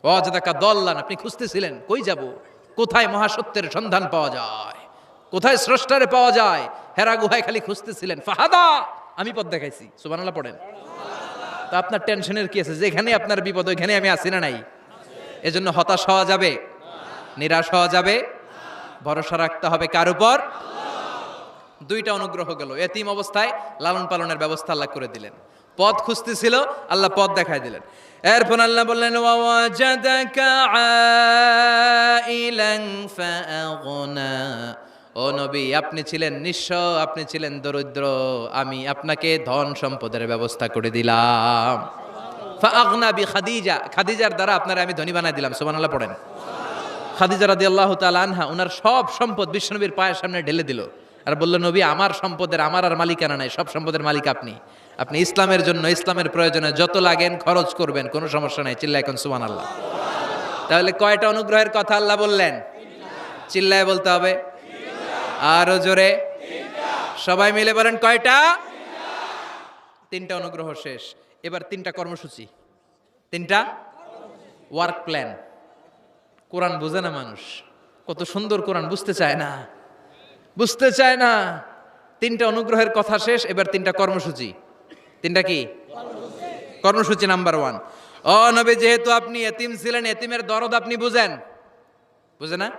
ওয়াজাদাকা দাল্লান, আপনি খুঁজতেছিলেন কই যাব, কোথায় মহাসত্যের সন্ধান পাওয়া যায়, কোথায় স্রষ্টারে পাওয়া যায়, হেরা গুহায় খালি খুঁজতেছিলেন। ফাহাদা, আমি পথ দেখাইছি। সুবহানাল্লাহ পড়েন। তো আপনার টেনশনের কি আছে? যেখানে আপনার বিপদ ওইখানে আমি আছি না নাই? এজন্য হতাশ হওয়া যাবে, নিরাশ হওয়া যাবে, ভরসা রাখতে হবে কার উপর? দুইটা অনুগ্রহ গেল, এতিম অবস্থায় লালন পালনের ব্যবস্থা আল্লাহ করে দিলেন, পথ খুঁজতেছিল আল্লাহ পথ দেখায় দিলেন। এরপর আল্লাহ বললেন ওয়াজাদাকা আইলান ফাআগনা, ও নবী আপনি ছিলেন নিঃস্ব, আপনি ছিলেন দরিদ্র, আমি আপনাকে ধন সম্পদের ব্যবস্থা করে দিলাম। ফাআগনা বিখাদিজা, খাদিজার দ্বারা আপনারা আমি ধনী বানাই দিলাম। সুবহানাল্লাহ পড়েন। খাদিজা রাদিয়াল্লাহু তাআলা আনহা ওনার সব সম্পদ বিশ্বনবীর পায়ের সামনে ঢেলে দিল আর বলল নবী আমার সম্পদের আমার আর মালিকানা নাই, সব সম্পদের মালিক আপনি। আপনি ইসলামের জন্য, ইসলামের প্রয়োজনে যত লাগেন খরচ করবেন, কোনো সমস্যা নাই। চিল্লায় এখন সুবহানাল্লাহ। তাহলে কয়টা অনুগ্রহের কথা আল্লাহ বললেন? চিল্লায় বলতে হবে, আরো জোরে, সবাই মিলে বলেন কয়টা? তিনটা অনুগ্রহ শেষ, এবার তিনটা কর্মসূচি, তিনটা ওয়ার্ক প্ল্যান। কোরআন বোঝে না মানুষ, কত সুন্দর কোরআন, বুঝতে চায় না, বুঝতে চায় না। তিনটা অনুগ্রহের কথা শেষ, এবার তিনটা কর্মসূচি। তিনটা কি কর্মসূচি? নাম্বার 1, ও নবী যেহেতু আপনি এতিম ছিলেন, এতিমের দরদ আপনি বুঝেন, বুঝে না?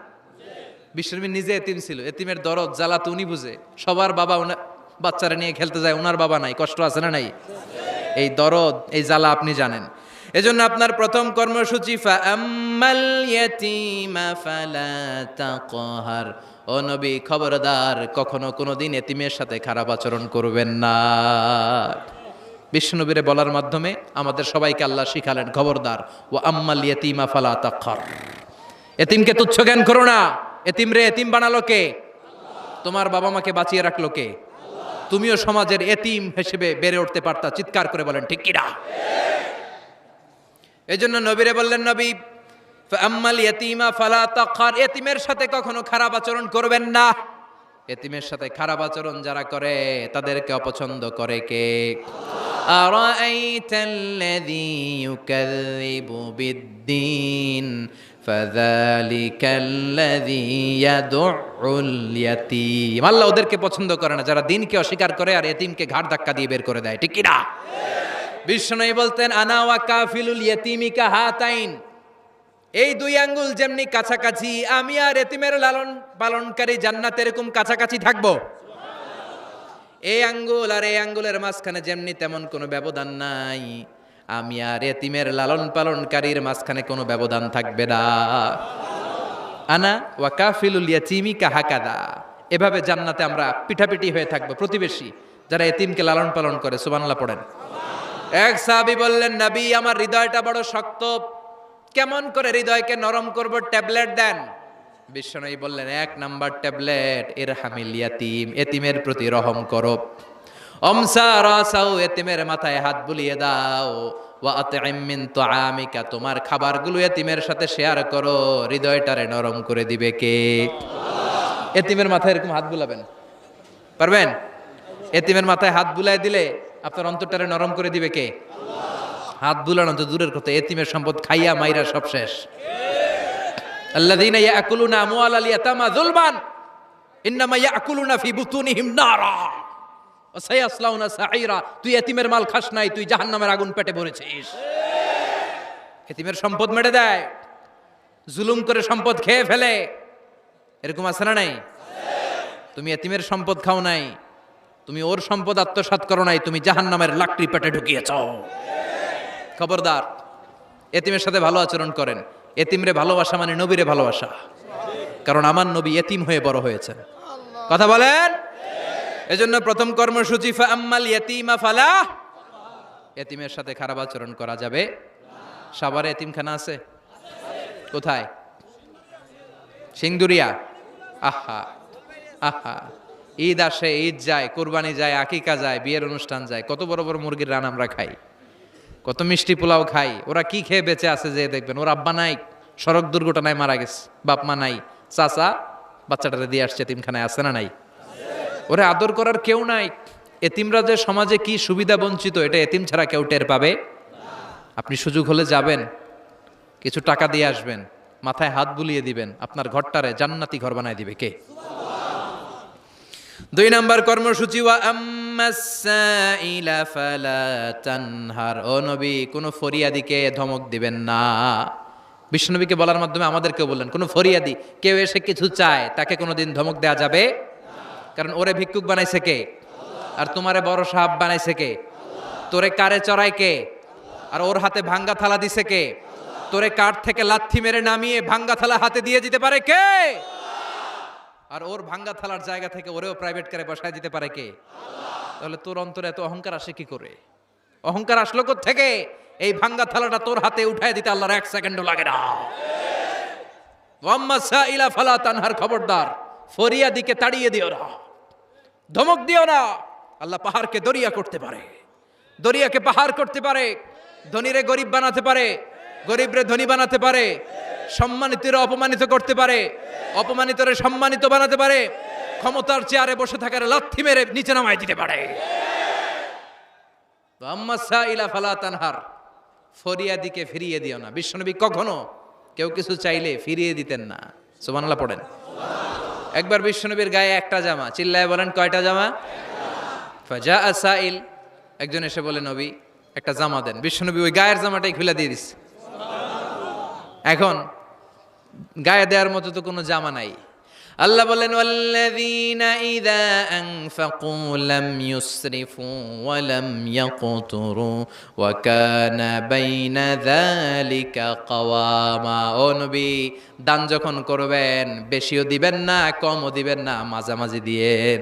বিশ্বনবী নিজে এতিম ছিল, এতিমের দরদ জ্বালা তো উনি বুঝে। সবার বাবা বাচ্চারা নিয়ে খেলতে যায়, ওনার বাবা নাই, কষ্ট আছে না নাই? এই দরদ, এই জ্বালা আপনি জানেন। এজন্য আপনার প্রথম কর্মসূচি ফাআম্মাল ইয়াতীমা ফালা তাকহার, ও নবী খবরদার কখনো কোনোদিন এতিমের সাথে খারাপ আচরণ করবেন না। বিশ্বনবীরে বলার মাধ্যমে আমাদের সবাইকে আল্লাহ শিখালেন খবরদার ওয়া আম্মাল ইয়াতীমা ফালা তাকহার, এতিমকে তুচ্ছ জ্ঞান করো না। এতিম রে এতিম বানালো কে? তোমার বাবা মাকে বাঁচিয়ে রাখলো কে? তুমিও সমাজের এতিম হিসেবে বেড়ে উঠতে পারতা। চিৎকার করে বলেন ঠিক কিনা? এজন্য নবীরে বললেন নবী ফাআম্মাল ইয়াতীমা ফালা তাকহার, এতিমের সাথে কখনো খারাপ আচরণ করবেন না। এতিমের সাথে খারাপ আচরণ যারা করে তাদেরকে অপছন্দ করে কে? আরাআইতাল্লাযী ইউকাযযিবু বিদ্দীন ফাযালিকাল্লাযী ইয়াদউল ইয়াতীম, আল্লাহ ওদেরকে পছন্দ করে না যারা দিনকে অস্বীকার করে আর এতিমকে ঘাড় ধাক্কা দিয়ে বের করে দেয়। ঠিক কি না? বিশ্বনবী বলতেন আনা ওয়া কাফিলুল ইয়াতীমি কাহাতাইন, এই দুই আঙ্গুল যেমনি কাছাকাছি, আমি আর এতিমের লালন পালনকারী জান্নাতে এরকম কাছাকাছি থাকবো। এই আঙ্গুল আর এই আঙ্গুলের মাঝখানে যেমনি তেমন কোনো ব্যবধান নাই, আমি আর এতিমের লালন পালনকারীর মাঝখানে কোনো ব্যবধান থাকবে না। আনা ওয়া কাফিলুল ইয়াতীমি কাহাকাদা, এভাবে জান্নাতে আমরা পিঠাপিঠি হয়ে থাকবো, প্রতিবেশী যারা এতিমকে লালন পালন করে। সুবহানাল্লাহ পড়েন। এক সাহাবী বললেন নবী আমার হৃদয়টা বড় শক্ত, কেমন করে হৃদয়কে নরম করব, ট্যাবলেট দেন। বিশ্বনবী বললেন 1 নাম্বার ট্যাবলেট ইরহামিল ইয়াতীম, এতিমের প্রতি রহম করো। আমসা রাসাও, এতিমের মাথায় হাত বুলিয়ে দাও। ওয়া আতইম মিন তুআমিকা, তোমার খাবারগুলো এতিমের সাথে শেয়ার করো, হৃদয়টারে নরম করে দিবে কে? এতিমের মাথায় এরকম হাত বুলাবেন, পারবেন? এতিমের মাথায় হাত বুলাই দিলে আপনার অন্তরটারে নরম করে দিবে কে? হাত বুলানো তো দূরের কথা, এতিমের সম্পদ খাইয়া মাইরা সব শেষ। আল্লাযীনা ইয়াকুলুনা আমওয়ালাল ইয়াতামা যুলমান ইন্নামা ইয়াকুলুনা ফি বুতুনিহিম নারা ওয়া সায়াসলাউনা সাঈরা। তুই এতিমের মাল খাস নাই, তুই জাহান্নামের আগুন পেটে ভরেছিস। এতিমের সম্পদ মেরে দেয়, জুলুম করে সম্পদ খেয়ে ফেলে, এরকম আছে না নাই? তুমি এতিমের সম্পদ খাও নাই, তুমি ওর সম্পদ আত্মসাৎ করো নাই, তুমি জাহান্নামের লাকড়ি পেটে ঢুকিয়েছ। খবরদার, এতিমের সাথে ভালো আচরণ করেন। এতিমরে ভালোবাসা মানে নবীরে ভালোবাসা, কারণ আমার নবী এতিম হয়ে বড় হয়েছেন। কথা বলেন। এজন্য প্রথম কর্মসূচি ফাআম্মাল ইয়াতীমা ফালা, এতিমের সাথে খারাপ আচরণ করা যাবে। সাভারে এতিমখানা আছে? কোথায়? সিংদুরিয়া। আহা আহা, ঈদ আসে, ঈদ যায়, কোরবানি যায়, আকিকা যায়, বিয়ের অনুষ্ঠান যায়, কত বড় বড় মুরগির রান আমরা খাই, কত মিষ্টি পোলাও খাই। ওরা কি খেয়ে বেঁচে আছে যে দেখবেন, ওর আব্বা নাই, সড়ক দুর্ঘটনায় মারা গেছে, বাপ মা নাই, চাচা বাচ্চাটারে দিয়ে আসছে এতিমখানায়, আছে না নাই? ওরে আদর করার কেউ নাই। এতিমরা যে সমাজে কি সুবিধা বঞ্চিত, এটা এতিম ছাড়া কেউ টের পাবে? আপনি সুযোগ হলে যাবেন, কিছু টাকা দিয়ে আসবেন, মাথায় হাত বুলিয়ে দিবেন, আপনার ঘরটারে জান্নাতি ঘর বানায় দিবে কে? 2 নাম্বার কর্মসূচি ওয়া আম্মাস সাইলা ফালা তানহার। ও নবী, কোন ফরিয়াদিকে ধমক দিবেন না। বিশ্বনবীকে বলার মাধ্যমে আমাদেরকেও বললেন, কোন ফরিয়াদি কেউ এসে কিছু চায়, তাকে কোনোদিন ধমক দেয়া যাবে? কারণ ওরে ভিক্ষুক বানাইছে কে? আর তোমারে বড় সাহাব বানাইছে কে? তোরে কারে চড়ায় কে? আর ওর হাতে ভাঙ্গা থালা দিছে কে? তোরে কাঠ থেকে লাথি মেরে নামিয়ে ভাঙ্গা থালা হাতে দিয়ে দিতে পারে কে? আর ওর ভাঙ্গা থালার জায়গা থেকে ওরেও প্রাইভেট কারে বসায় দিতে পারে কে? তাহলে তোর অন্তরে এত অহংকার আসে কি করে? অহংকার আসলো কোত্থেকে? এই ভাঙ্গা থালাটা তোর হাতে উঠায় দিতে আল্লাহর 1 সেকেন্ডও লাগে না। ওয়াম্মা সাইলা ফালা তানহার। খবরদার, ফরিয়াদিকে তাড়িয়ে দিও না, ধমক দিও না। আল্লাহ পাহাড়কে দরিয়া করতে পারে, দরিয়াকে পাহাড় করতে পারে, ধনীরে গরিব বানাতে পারে, গরিবরে ধনী বানাতে পারে, সম্মানিতরে অপমানিত করতে পারে, অপমানিতরে সম্মানিত বানাতে পারে, ক্ষমতার চেয়ারে বসে থাকার লাথি মেরে নিচে নামায় দিতে পারে। আম্মা সাইলা ফালা তানহার, ফরিয়াদিকে ফিরিয়ে দিও না। বিশ্বনবী কখনো কেউ কিছু চাইলে ফিরিয়ে দিতেন না। সুবহানাল্লাহ পড়েন। একবার বিশ্বনবীর গায়ে একটা জামা, চিল্লায় বলেন কয়টা জামা? ফাজাআ সাইল, একজন এসে বলে নবী একটা জামা দেন। বিশ্বনবী ওই গায়ের জামাটাই খুলে দিয়ে দিচ্ছে। এখন গায়ে দেওয়ার মতো তো কোনো জামা নাই। আল্লাহ বলেন ওয়াল্লাযীনা ইযা আনফাকু লাম ইউসরিফু ওয়া লাম ইয়াকতুরু ওয়া কানা বাইনা যালিকা কাওয়ামা। ও নবী, দান যখন করবেন বেশিও দিবেন না, কমও দিবেন না, মাঝামাঝি দিয়েন।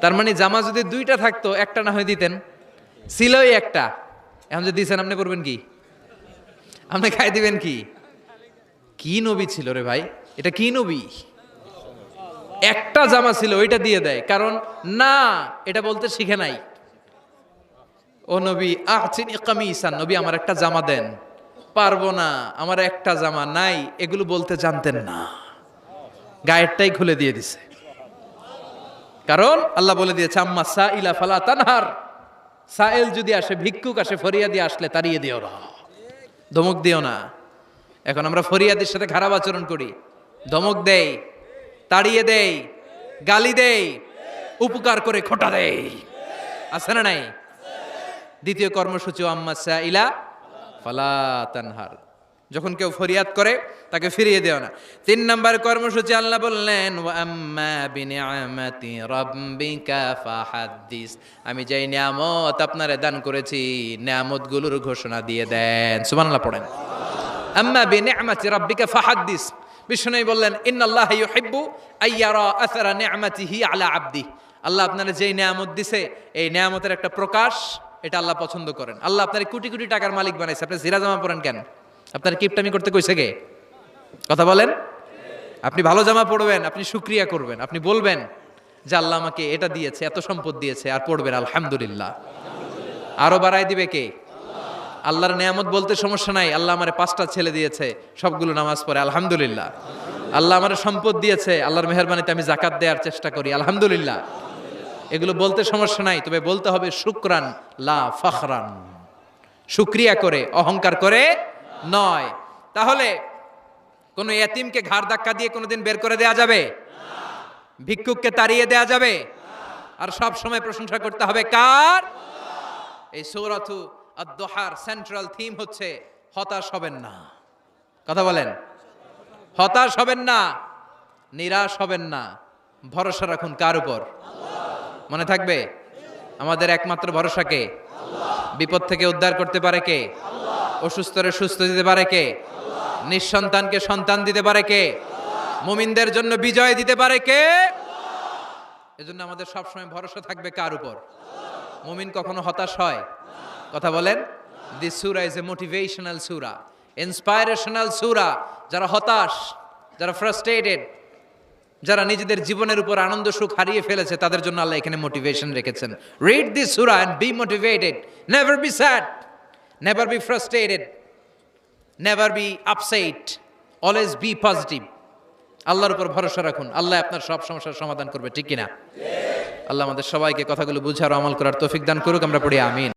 তার মানে জামা যদি 2টা থাকতো, একটা না হয় দিতেন, ছিলই একটা। এখন যদি দিছেন, আপনি করবেন কি? আপনি খাই দিবেন কি? কি নবী ছিল রে ভাই, এটা কি নবী? একটা জামা ছিল, ওইটা দিয়ে দেয়, কারণ না এটা বলতে শিখে নাই। ও নবী আতিনি কামিসান, নবী আমার একটা জামা দেন। পারবো না, আমার একটা জামা নাই, এগুলো বলতে জানতেন না, গায়েরটাই খুলে দিয়ে দিছে। কারণ আল্লাহ বলে দিয়েছে আম্মা সাইলা ফালা তানহার। সাইল যদি আসে, ভিক্ষুক আসে, ফরিয়াদি আসলে তাড়িয়ে দিও না, ধমক দিও না। এখন আমরা ফরিয়াদির সাথে খারাপ আচরণ করি, ধমক দেই, তাড়িয়ে দেই, গালি দেই, উপকার করে খোটা দেই, আছে না নাই? দ্বিতীয় কর্মসূচি আম্মা সাইলা ফালা তানহার, যখন কেউ ফরিয়াদ করে তাকে ফিরিয়ে দেও না। 3 নম্বর কর্মসূচি আল্লাহ বললেন ওয়া আম্মা বিনিআমাতি রাব্বিকা ফাহাদ্দিস। আমি যেই নিয়ামত আপনারে দান করেছি, নিয়ামতগুলোর ঘোষণা দিয়ে দেন। সুবহানাল্লাহ পড়েন। আম্মা বিনিআমাতি রাব্বিকা ফাহাদ্দিস। বিষ্ণু বললেন ইন্নাল্লাহা ইউহিব্বু আইয়ারা আসারা নিআমাতিহি আলা আবদি। আল্লাহ আপনারে যেই নিয়ামত দিছে, এই নিয়ামতের একটা প্রকাশ, এটা আল্লাহ পছন্দ করেন। আল্লাহ আপনারে কোটি কোটি টাকার মালিক বানাইছে, আপনি জিরা জামা পরেন কেন? আপনার কিপটামি করতে কইছে কে? কথা বলেন। আপনি ভালো জামা পরবেন, আপনি শুকরিয়া করবেন, আপনি বলবেন যে আল্লাহ আমাকে এটা দিয়েছে, এত সম্পদ দিয়েছে, আর পড়বেন আলহামদুলিল্লাহ। আরো বাড়াই দিবে কে? আল্লাহর নিয়ামত বলতে সমস্যা নাই। আল্লাহ আমারে 5টা ছেলে দিয়েছে, সবগুলো নামাজ পড়ে আলহামদুলিল্লাহ। আল্লাহ আমারে সম্পদ দিয়েছে, আল্লাহর মেহেরবানিতে আমি যাকাত দেওয়ার চেষ্টা করি আলহামদুলিল্লাহ। এগুলো বলতে সমস্যা নাই, তবে বলতে হবে শুকরান লা ফখরান, শুকরিয়া করে, অহংকার করে নয়। তাহলে কোন ইয়াতিমকে ঘাড় ধাক্কা দিয়ে কোনোদিন বের করে দেয়া যাবে? ভিক্ষুককে তাড়িয়ে দেয়া যাবে? আর সব সময় প্রশংসা করতে হবে কার? এই সূরাতু আদ-দুহার সেন্ট্রাল থিম হচ্ছে হতাশ হবেন না। কথা বলেন, হতাশ হবেন না, নিরাশ হবেন না, ভরসা রাখুন কার উপর? মনে থাকবে আমাদের একমাত্র ভরসা কে? বিপদ থেকে উদ্ধার করতে পারে কে? অসুস্থরে সুস্থ দিতে পারে কে? নিঃসন্তানকে সন্তান দিতে পারে কে? মুমিনদের জন্য বিজয় দিতে পারে কে? এজন্য আমাদের সবসময় ভরসা থাকবে কার উপর? মুমিন কখনো হতাশ হয়? কথা বলেন। দিস সূরা ইজ এ মোটিভেশনাল সূরা, ইন্সপাইরেশনাল সূরা। যারা হতাশ, যারা ফ্রাস্ট্রেটেড, যারা নিজেদের জীবনের উপর আনন্দ সুখ হারিয়ে ফেলেছে, তাদের জন্য আল্লাহ এখানে মোটিভেশন রেখেছেন। রিড দিস সূরা and be motivated, never be sad, never be frustrated, never be upset, always be positive. আল্লাহর উপর ভরসা রাখুন, আল্লাহ আপনার সব সমস্যার সমাধান করবে, ঠিক কিনা? আল্লাহ আমাদের সবাইকে কথাগুলো বুঝার ও আমল করার তৌফিক দান করুক। আমরা পড়ি আমিন।